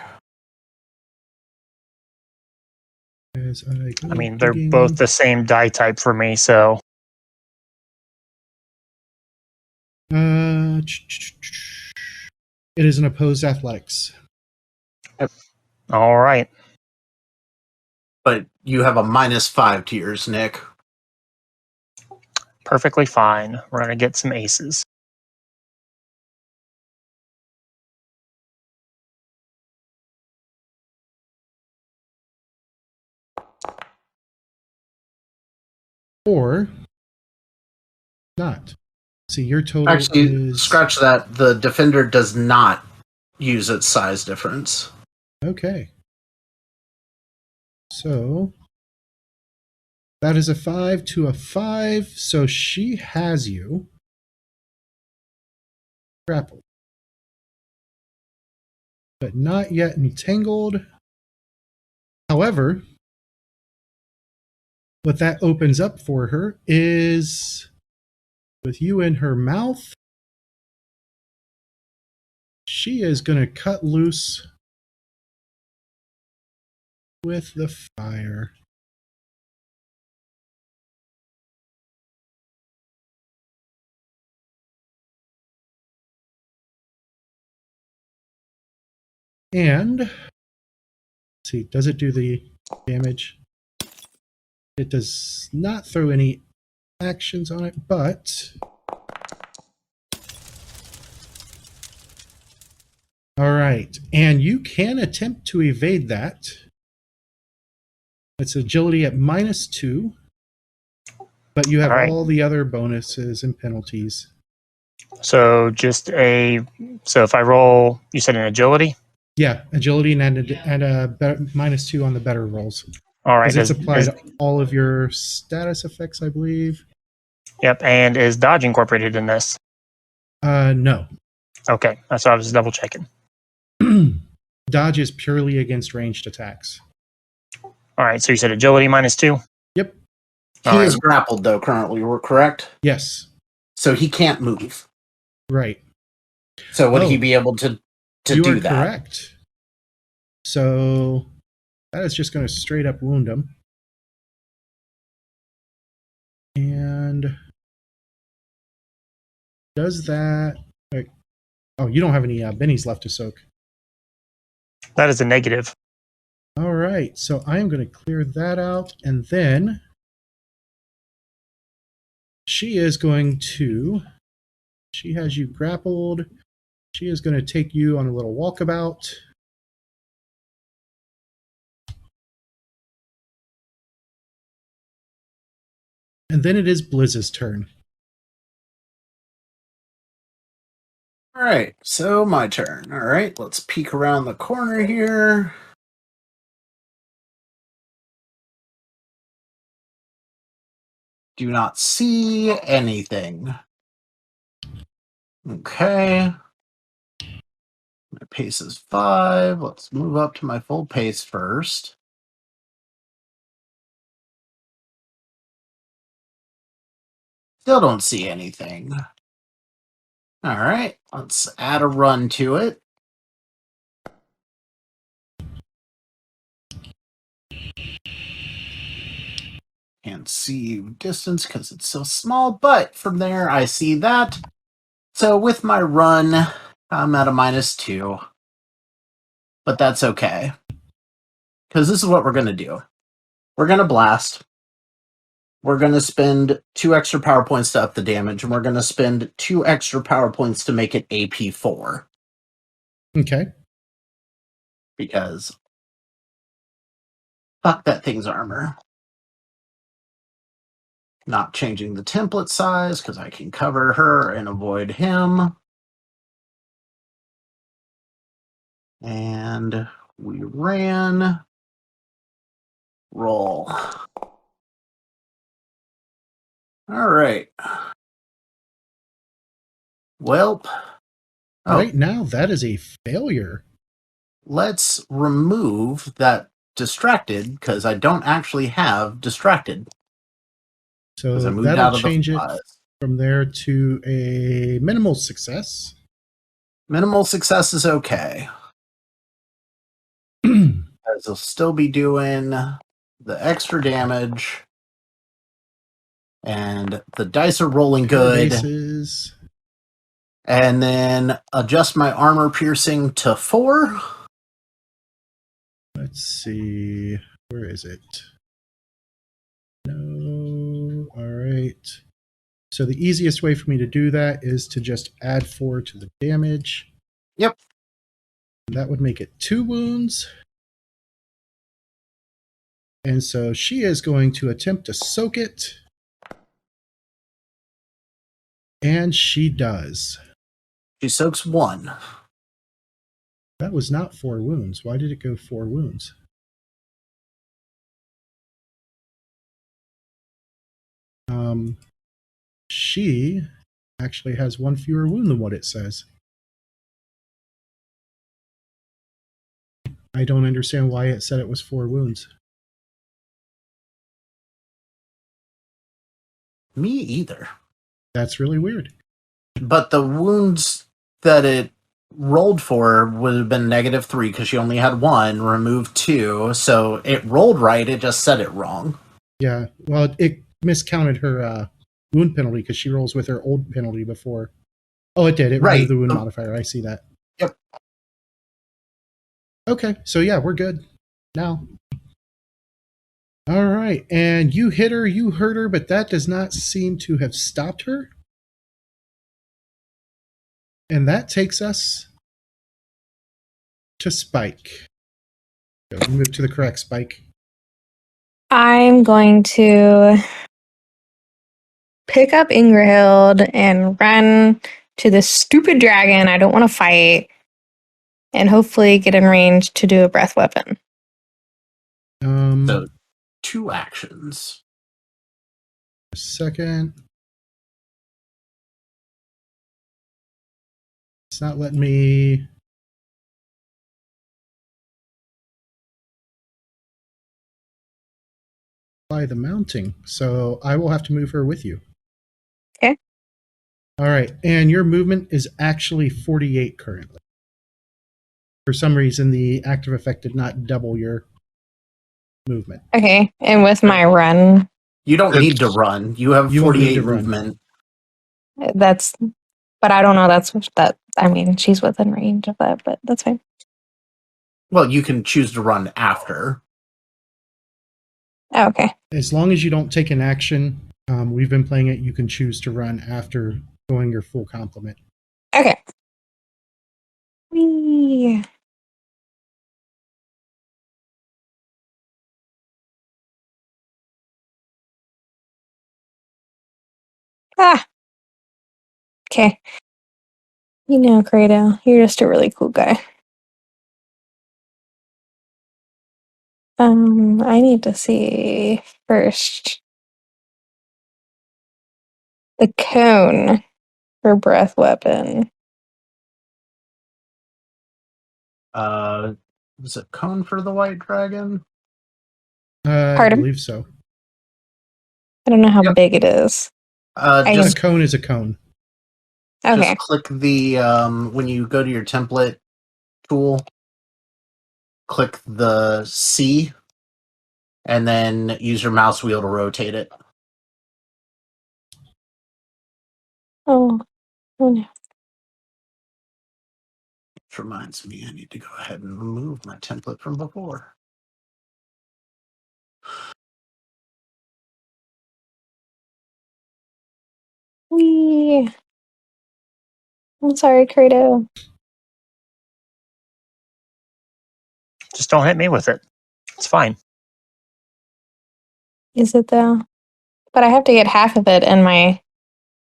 I mean, they're both the same die type for me, so. It is an opposed athletics. All right. But you have a -5 to yours, Nick. Perfectly fine. We're going to get some aces. Or not. See, your total Actually, is... scratch that. The defender does not use its size difference. Okay. So that is a 5 to a 5. So she has you grappled, but not yet entangled. However, what that opens up for her is, with you in her mouth, she is going to cut loose with the fire. And let's see, does it do the damage? It does not throw any actions on it, but all right. And you can attempt to evade that. It's agility at -2, but you have all the other bonuses and penalties. So so if I roll, you said an agility? Yeah, agility and a -2 on the better rolls. All right. Because it's applied to all of your status effects, I believe. Yep. And is dodge incorporated in this? No. Okay. That's what I was double checking. Dodge is purely against ranged attacks. All right. So you said agility -2? Yep. He is grappled, though, currently. We're correct? Yes. So he can't move. Right. So would he be able to you do are that? Correct. So that is just going to straight up wound him. And does that... Oh, you don't have any bennies left to soak. That is a negative. All right. So I am going to clear that out. And then she is going to... She has you grappled. She is going to take you on a little walkabout. And then it is Blizz's turn. All right, so my turn. All right, let's peek around the corner here. Do not see anything. Okay. My pace is 5. Let's move up to my full pace first. Still don't see anything. All right, let's add a run to it. Can't see distance because it's so small, but from there I see that. So with my run, I'm at a -2. But that's okay. Because this is what we're going to do. We're going to blast. We're going to spend 2 extra power points to up the damage, and we're going to spend 2 extra power points to make it AP 4. Okay. Because fuck that thing's armor. Not changing the template size, because I can cover her and avoid him. And we ran. Roll. All right. Welp. Right now, that is a failure. Let's remove that distracted, because I don't actually have distracted. So I moved out that'll of the change it flies. from there to a minimal success. Minimal success is okay. As I'll still be doing the extra damage. And the dice are rolling good. Bases. And then adjust my armor piercing to 4. Let's see. Where is it? No. All right. So the easiest way for me to do that is to just add 4 to the damage. Yep. That would make it 2 wounds. And so she is going to attempt to soak it. And she does. She soaks 1. That was not 4 wounds. Why did it go 4 wounds? She actually has one fewer wound than what it says. I don't understand why it said it was 4 wounds. Me either. That's really weird. But the wounds that it rolled for would have been -3 because she only had 1, removed 2. So it rolled right, it just said it wrong. Yeah, well, it miscounted her wound penalty because she rolls with her old penalty before. Oh, it did. It Right. removed the wound modifier. I see that. Yep. Okay, so yeah, we're good now. All right, and you hit her, you hurt her, but that does not seem to have stopped her. And that takes us to Spike. So we move to the correct Spike. I'm going to pick up Ingrahild and run to this stupid dragon I don't want to fight, and hopefully get in range to do a breath weapon. So 2 actions. A second. It's not letting me. Apply the mounting, so I will have to move her with you. Okay. All right, and your movement is actually 48 currently. For some reason, the active effect did not double your movement. Okay, and with my run, You don't need to run. You have You won't need 48 to run. movement. that's, but I don't know. I mean, she's within range of that, but that's fine. Well, you can choose to run after. Oh, okay. As long as you don't take an action, we've been playing it, you can choose to run after going your full complement. Okay. Whee. Ah. Okay. You know, Credo, you're just a really cool guy. I need to see first the cone for breath weapon. Was it cone for the white dragon? I Pardon? believe so. I don't know how Yep. big it is. A Just cone is a cone. Okay. Just click the when you go to your template tool, click the C, and then use your mouse wheel to rotate it. Oh no. Which reminds me, I need to go ahead and remove my template from before. Whee. I'm sorry, Credo. Just don't hit me with it. It's fine. Is it though? But I have to get half of it in my.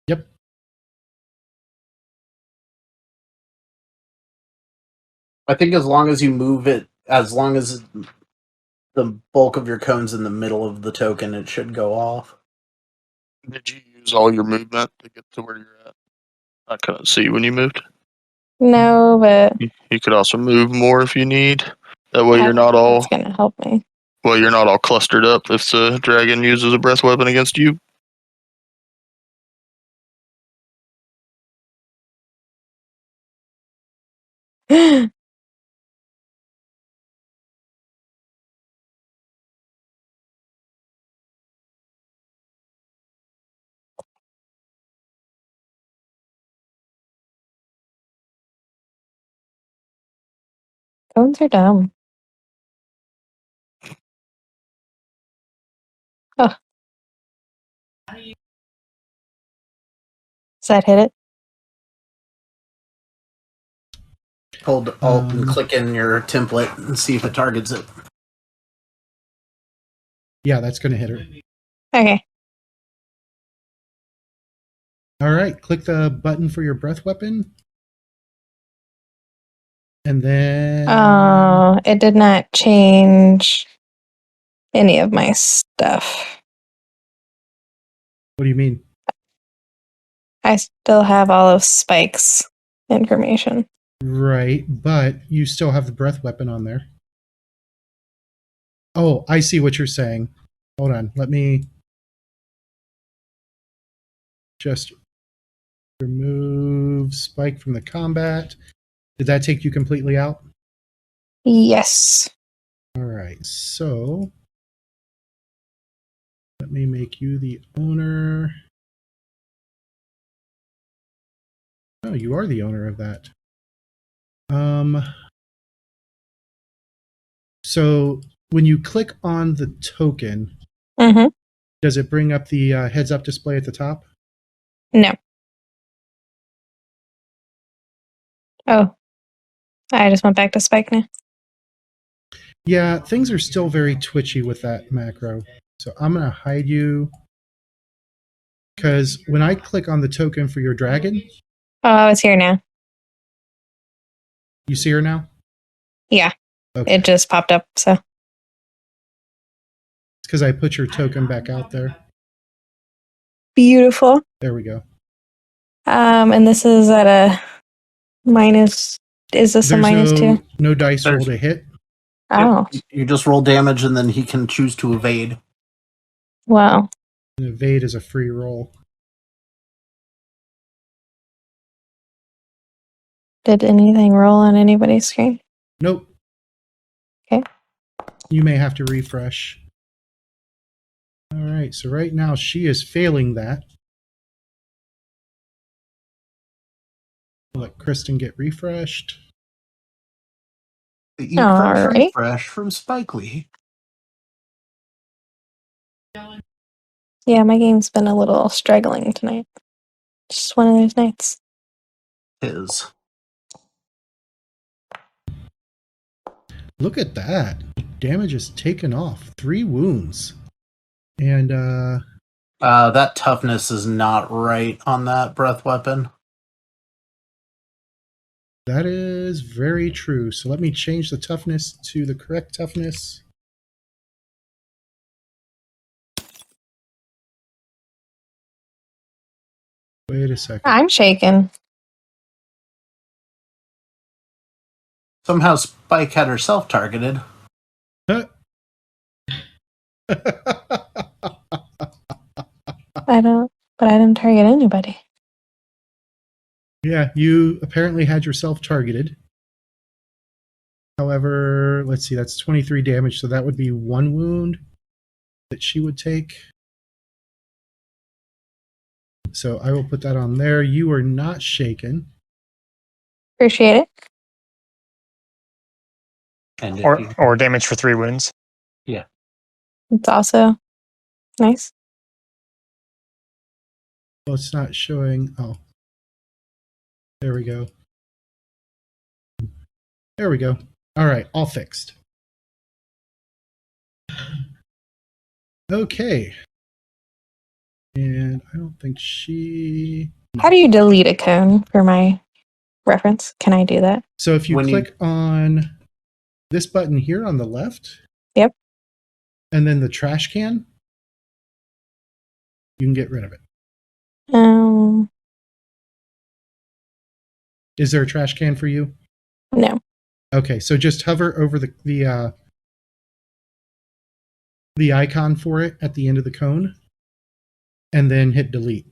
Yep. I think as long as you move it, as long as the bulk of your cone's in the middle of the token, it should go off. Did you use all your movement to get to where you're at? I couldn't see when you moved. No, but You could also move more if you need. That way you're not all That's gonna help me. well, you're not all clustered up if the dragon uses a breath weapon against you. Cones are dumb. Oh. Does that hit it? Hold Alt and click in your template and see if it targets it. Yeah, that's going to hit her. Okay. All right, click the button for your breath weapon. And then. Oh, it did not change any of my stuff. What do you mean? I still have all of Spike's information. Right, but you still have the breath weapon on there. Oh, I see what you're saying. Hold on. Let me just remove Spike from the combat. Did that take you completely out? Yes. All right, so let me make you the owner. Oh, you are the owner of that. So when you click on the token, Mm-hmm. does it bring up the heads up display at the top? No. Oh. I just went back to Spike now. Yeah, things are still very twitchy with that macro. So I'm going to hide you because when I click on the token for your dragon, Oh, it's here now. you see her now? Yeah. Okay. It just popped up, so. It's because I put your token back out there. Beautiful. There we go. And this is at a minus. Is this a minus two? No dice roll There's- to hit. Oh, You just roll damage and then he can choose to evade. wow. And evade is a free roll. Did anything roll on anybody's screen? Nope. Okay. You may have to refresh. All right, so right now she is failing that. Let Kristen get refreshed. The Eat All Fresh right. Refresh from Spike Lee. Yeah, my game's been a little struggling tonight. Just one of those nights. His. Look at that. Damage is taken off. 3 wounds. And That toughness is not right on that breath weapon. that is very true. So let me change the toughness to the correct toughness. Wait a second. I'm shaking. Somehow Spike had herself targeted. Huh? I didn't target anybody. Yeah, you apparently had yourself targeted. However, let's see, that's 23 damage, so that would be 1 wound that she would take. So I will put that on there. You are not shaken. Appreciate it. And if Or you, or damage for 3 wounds. It's also nice. Well, it's not showing. Oh, there we go. There we go. All right, all fixed. Okay. And I don't think she... How do you delete a cone for my reference? Can I do that? So if you When you- click on this button here on the left... Yep. And then the trash can, you can get rid of it. Is there a trash can for you? No. Okay, so just hover over the icon for it at the end of the cone, and then hit delete.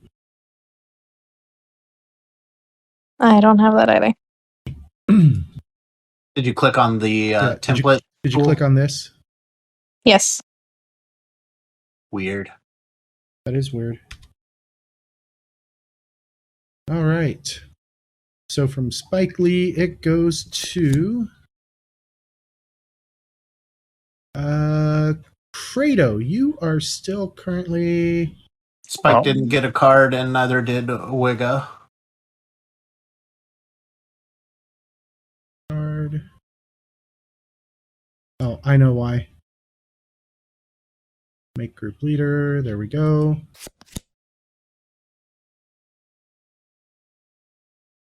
I don't have that either. did you click on the Yeah, template? Did you tool? click on this? Yes. Weird. That is weird. All right. So from Spike Lee, it goes to Credo. You are still currently... Spike Well- didn't get a card, and neither did Ewigga. Card. Oh, I know why. Make group leader. There we go.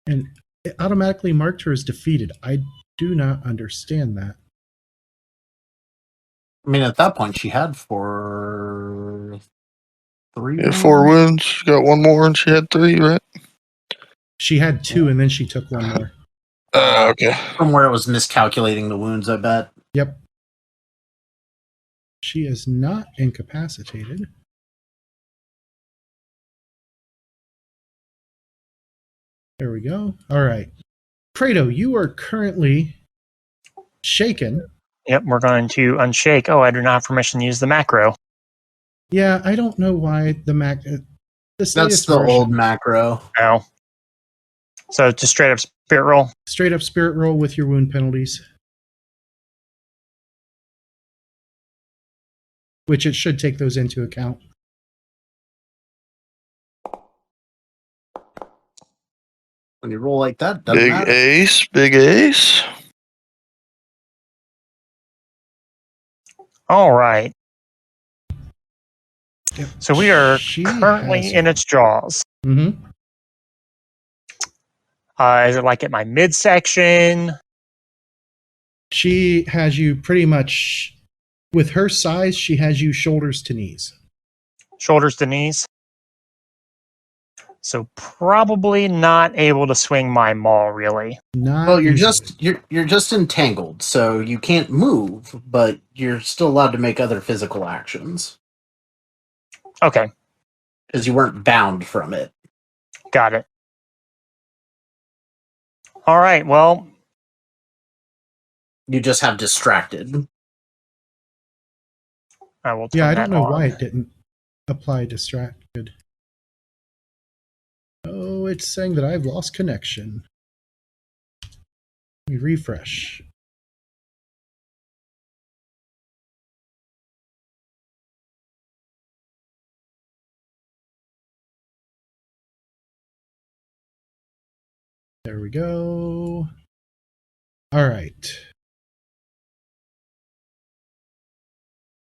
And it automatically marked her as defeated. I do not understand that. I mean, at that point, she had 4 3 Yeah, 4 wounds. wounds. She got 1 more, and she had 3, right? She had 2, and then she took 1 more. Okay. From where it was miscalculating the wounds, I bet. Yep. She is not incapacitated. There we go. All right. Prado, you are currently shaken. Yep, we're going to unshake. Oh, I do not have permission to use the macro. Yeah, I don't know why the the That's latest the version, old macro. Oh. So just straight up spirit roll. straight up spirit roll with your wound penalties, which it should take those into account. When you roll like that, doesn't Big matter. ace. Big ace. All right. Yep. So we are She currently has in its jaws. Mm-hmm. Is it like at my midsection? She has you pretty much, with her size, she has you shoulders to knees. Shoulders to knees? So probably not able to swing my maul, really. Not Well, you're easily. just you're just entangled, so you can't move, but you're still allowed to make other physical actions Okay, because you weren't bound from it. got it. All right, well, You just have distracted. I will turn Yeah, I that don't know on. why it didn't apply distracted. Oh, it's saying that I've lost connection. Let me refresh. There we go. All right.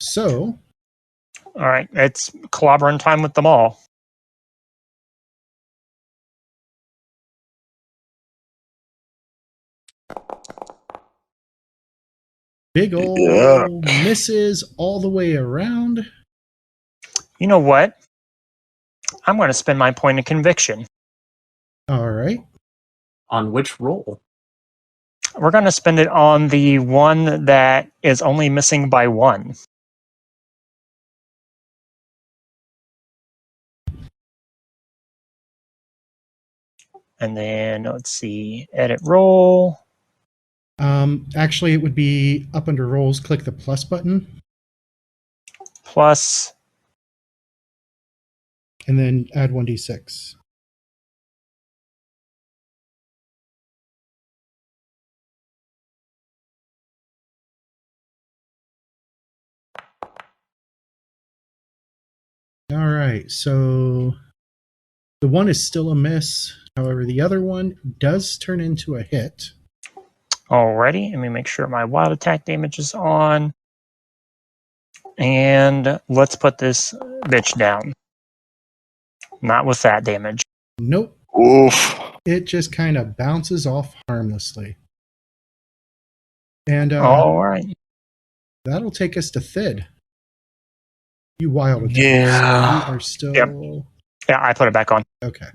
So, All right, it's clobbering time with them all. big ol' Yuck. misses all the way around. You know what? I'm going to spend my point of conviction. All right. On which roll? We're going to spend it on the one that is only missing by 1. And then let's see, edit roll. Actually, it would be up under rolls. Click the plus button Plus, and then add 1d6. All right. So the one is still a miss. However, the other one does turn into a hit. alrighty, let me make sure my wild attack damage is on. And let's put this bitch down. Not with that damage. Nope. Oof. It just kind of bounces off harmlessly. And All right. that'll take us to Thid. You wild attack. Yeah. So you are still Yep. Yeah, I put it back on. okay.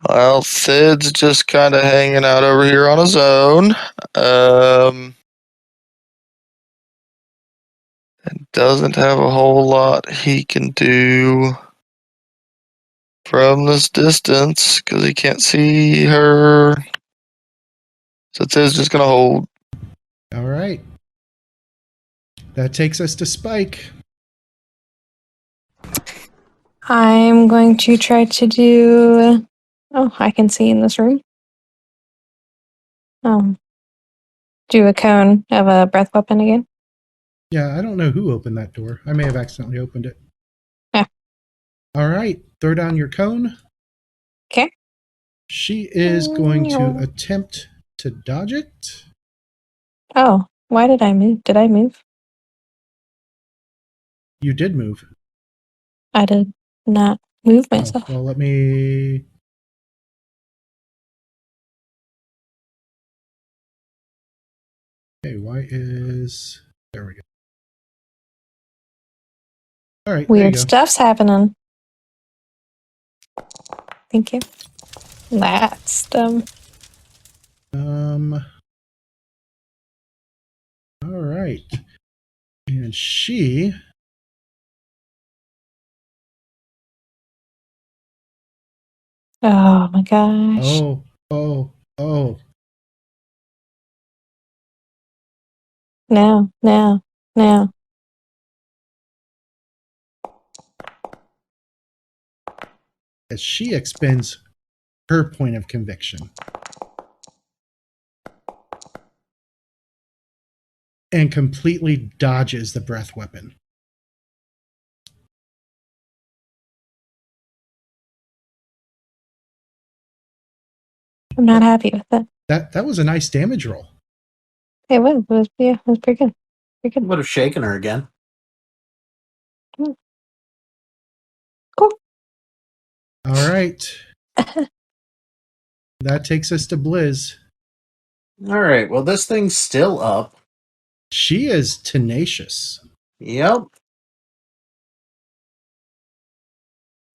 Well, Thid's just kind of hanging out over here on his own. And doesn't have a whole lot he can do from this distance because he can't see her. So Thid's just gonna hold. All right. That takes us to Spike. I'm going to try to do. Oh, I can see in this room. Do a cone of a breath weapon again. Yeah, I don't know who opened that door. I may have accidentally opened it. Yeah. All right. Throw down your cone. Okay. She is going to attempt to dodge it. Oh, why did I move? Did I move? You did move. I did not move Oh, myself. well, let me. Okay, why is. There we go. All right, there you Weird go. stuff's happening. Thank you. That's them. All right. And she... Oh my gosh. Oh. No. As she expends her point of conviction. And completely dodges the breath weapon. I'm not happy with it. That was a nice damage roll. It was pretty good. Pretty good. Would have shaken her again. Cool. All right. That takes us to Blizz. All right. Well, this thing's still up. She is tenacious. Yep.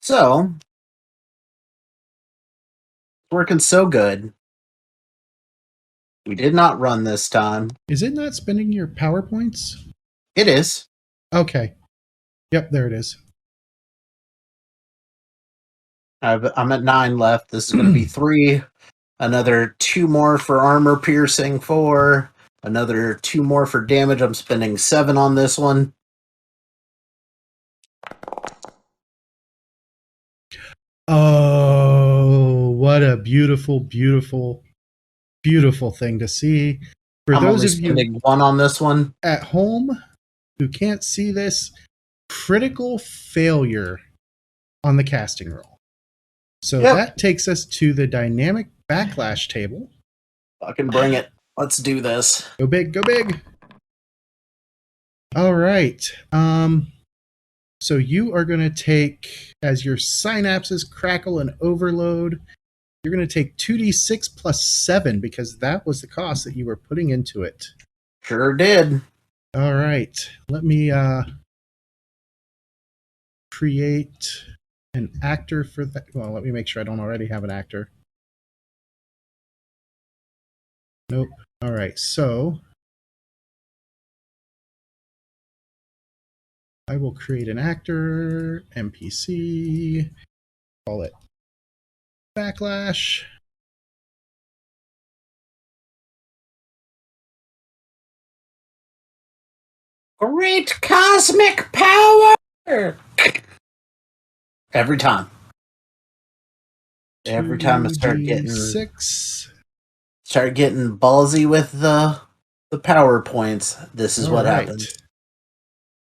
So, working so good. We did not run this time. Is it not spending your power points? It is. Okay. Yep, there it is. I'm at 9 left. This is going to be 3. Another 2 more for armor piercing, 4. Another 2 more for damage. I'm spending 7 on this one. Oh, what a beautiful, beautiful, beautiful thing to see. For I'm those only of you spending 1 on this one. at home who can't see this, critical failure on the casting roll. So that takes us to the dynamic backlash table. Fucking bring it. Let's do this. Go big, go big. All right. So you are going to take, as your synapses crackle and overload, you're going to take 2d6 plus 7 because that was the cost that you were putting into it. Sure did. All right. Let me create an actor for that. Well, let me make sure I don't already have an actor. Nope. All right. So I will create an actor, NPC, call it Backlash. Great cosmic power! Every time. Every time I start getting 6. ballsy with the PowerPoints, this is what happens.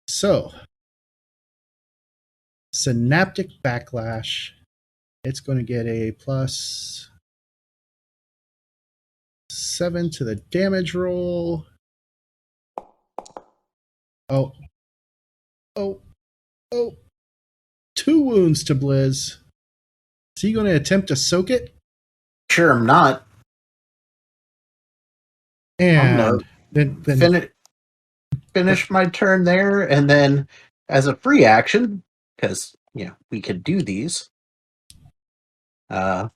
So, Synaptic Backlash. It's going to get a plus 7 to the damage roll. Oh. 2 wounds to Blizz. Is he going to attempt to soak it? Sure, I'm not. And then finish my turn there, and then as a free action, because we could do these. I'm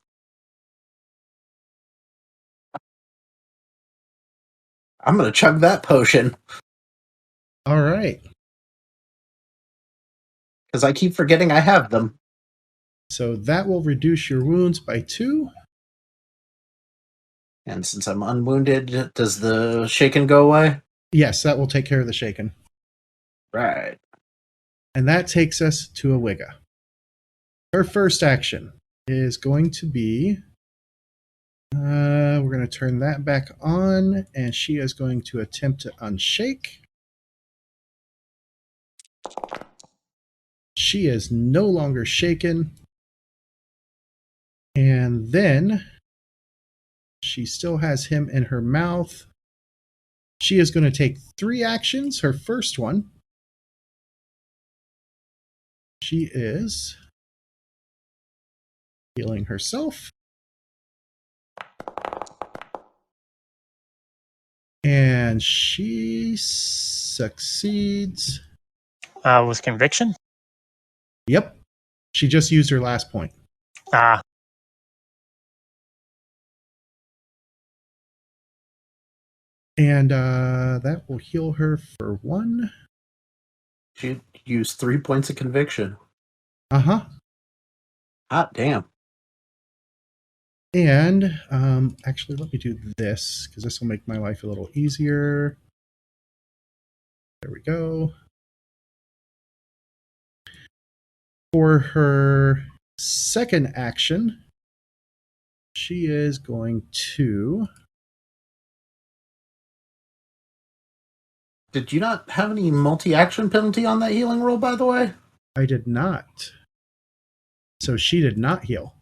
gonna chug that potion. All right. Because I keep forgetting I have them. So that will reduce your wounds by 2. And since I'm unwounded, does the shaken go away? Yes, that will take care of the shaken. Right. And that takes us to Ewigga. Her first action is going to be... we're going to turn that back on, and she is going to attempt to unshake. She is no longer shaken. And then she still has him in her mouth. She is going to take 3 actions. Her first one, she is healing herself. And she succeeds. With conviction? Yep. She just used her last point. Ah, And that will heal her for 1. She used 3 points of conviction. Uh-huh. Hot damn. And actually, let me do this, because this will make my life a little easier. There we go. For her second action, she is going to... Did you not have any multi-action penalty on that healing roll, by the way? I did not. So she did not heal.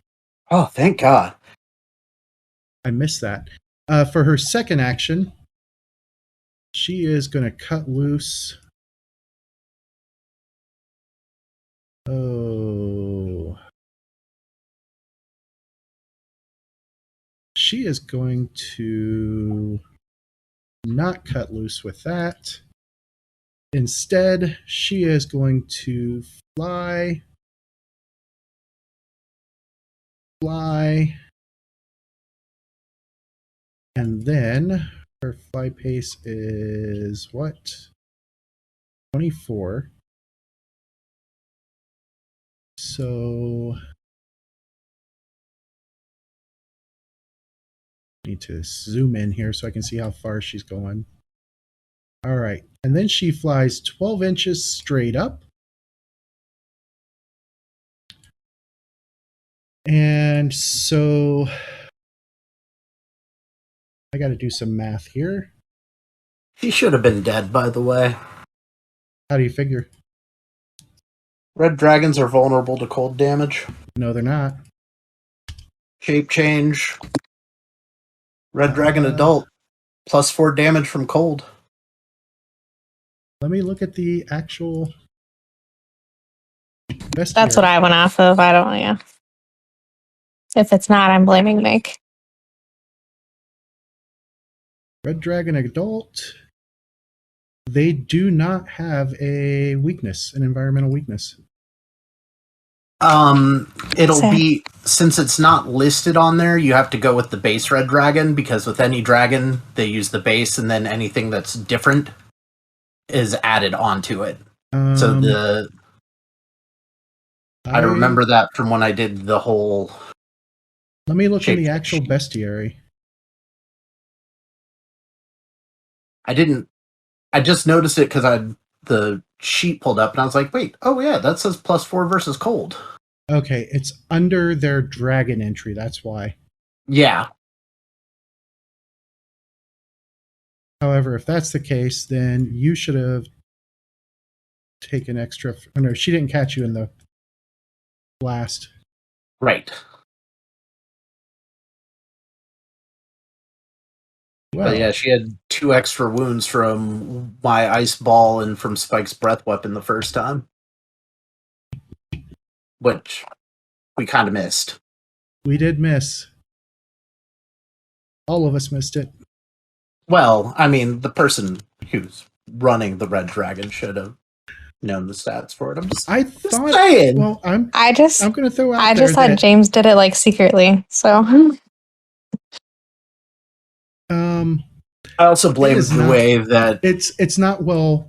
Oh, thank God. I missed that. For her second action, she is going to cut loose. Oh. She is going to not cut loose with that. Instead, she is going to fly, and then her fly pace is what? 24. So need to zoom in here so I can see how far she's going. All right. And then she flies 12 inches straight up. And so I got to do some math here. She should have been dead, by the way. How do you figure? Red dragons are vulnerable to cold damage. No, they're not. Shape change. Red dragon adult. +4 damage from cold. Let me look at the actual best. That's what I went off of. I don't know. Yeah. If it's not, I'm blaming Mick. Red dragon adult. They do not have a weakness, an environmental weakness. It'll Sad. be, since it's not listed on there, you have to go with the base red dragon, because with any dragon, they use the base, and then anything that's different is added onto it. So I remember that from when I did the whole... Let me look in the shape actual change. bestiary. I just noticed it because the sheet pulled up, and I was like, wait, oh yeah, that says +4 versus cold. Okay, it's under their dragon entry, that's why. Yeah. However, if that's the case, then you should have taken extra... Oh, no, she didn't catch you in the blast. Right. Well, But yeah, she had 2 extra wounds from my ice ball and from Spike's breath weapon the first time. Which we kind of missed. we did miss. All of us missed it. Well, I mean, the person who's running the red dragon should have known the stats for it. I'm just thought... saying. Well, I'm I going to throw out I there just thought that... James did it like secretly. So I also blame is the not- way that it's not well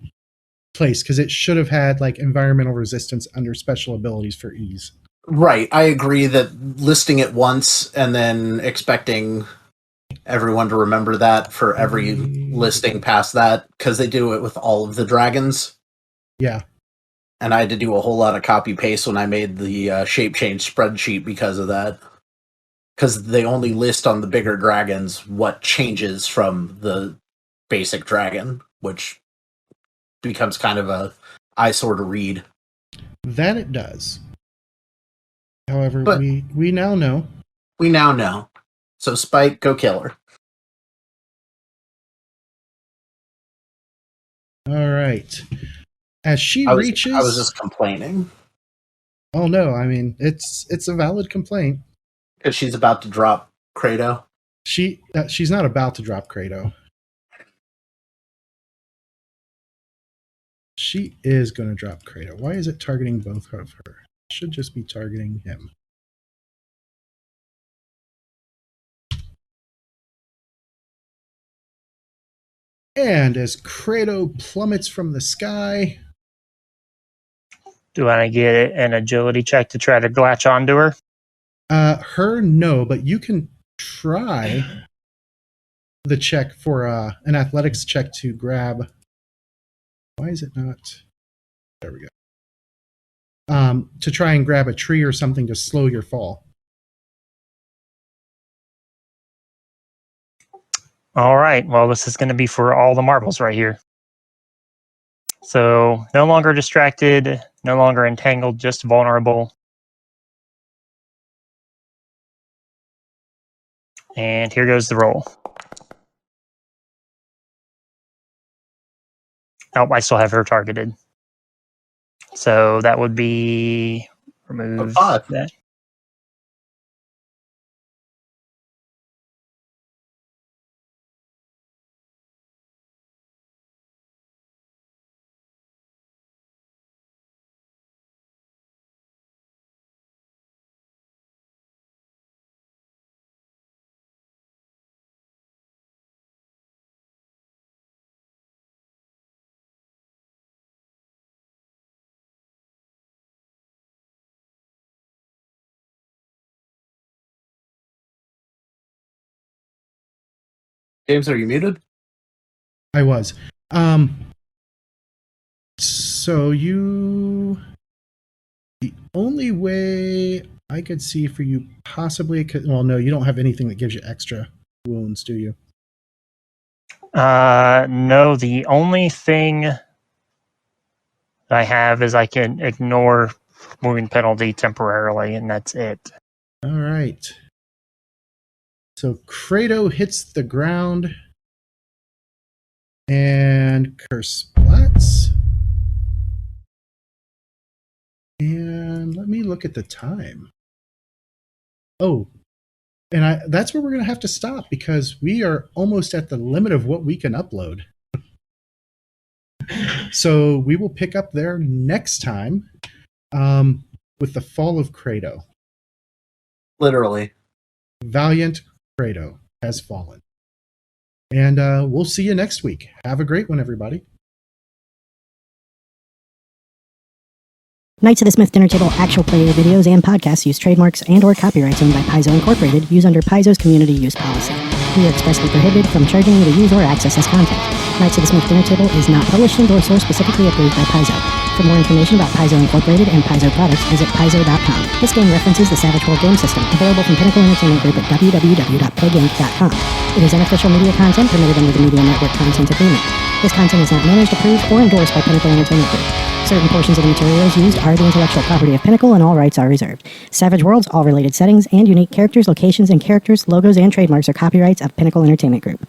placed, because it should have had like environmental resistance under special abilities for ease. right. I agree that listing it once and then expecting everyone to remember that for every listing past that, because they do it with all of the dragons. Yeah. And I had to do a whole lot of copy paste when I made the shape change spreadsheet because of that. Because they only list on the bigger dragons what changes from the basic dragon, which becomes kind of a eyesore to read. That it does. However, But- we now know. We now know. So Spike, go kill her. All right. As she I was reaches... just complaining. Oh no, I mean, it's a valid complaint. Because she's about to drop Credo. She's not about to drop Credo. she is going to drop Credo. Why is it targeting both of her? It should just be targeting him. And as Credo plummets from the sky... Do I get an agility check to try to latch onto her? Her, no, but you can try the check for an athletics check to grab... Why is it not... There we go. To try and grab a tree or something to slow your fall. All right. Well, this is going to be for all the marbles right here. So no longer distracted, no longer entangled, just vulnerable. And here goes the roll. Oh, I still have her targeted. So that would be remove that. James, are you muted? I was. So you... The only way I could see for you possibly... Well, no, you don't have anything that gives you extra wounds, do you? No, the only thing I have is I can ignore wound penalty temporarily, and that's it. All right. So Credo hits the ground and curse splats. And let me look at the time. Oh, and that's where we're going to have to stop because we are almost at the limit of what we can upload. So we will pick up there next time with the fall of Credo. Literally. Valiant Credo has fallen. And we'll see you next week. Have a great one, everybody. Knights of the Smith Dinner Table actual play videos and podcasts use trademarks and or copyrights owned by Paizo Incorporated used under Paizo's community use policy. We are expressly prohibited from charging you to use or access this content. Knights of the Smith Dinner Table is not published, endorsed, or specifically approved by Paizo. For more information about Paizo Incorporated and Paizo products, visit paizo.com. This game references the Savage World game system, available from Pinnacle Entertainment Group at www.playgames.com. It is unofficial media content permitted under the Media Network Content Agreement. This content is not managed, approved, or endorsed by Pinnacle Entertainment Group. Certain portions of the materials used are the intellectual property of Pinnacle, and all rights are reserved. Savage Worlds, all related settings, and unique characters, locations, and characters, logos, and trademarks are copyrights of Pinnacle Entertainment Group.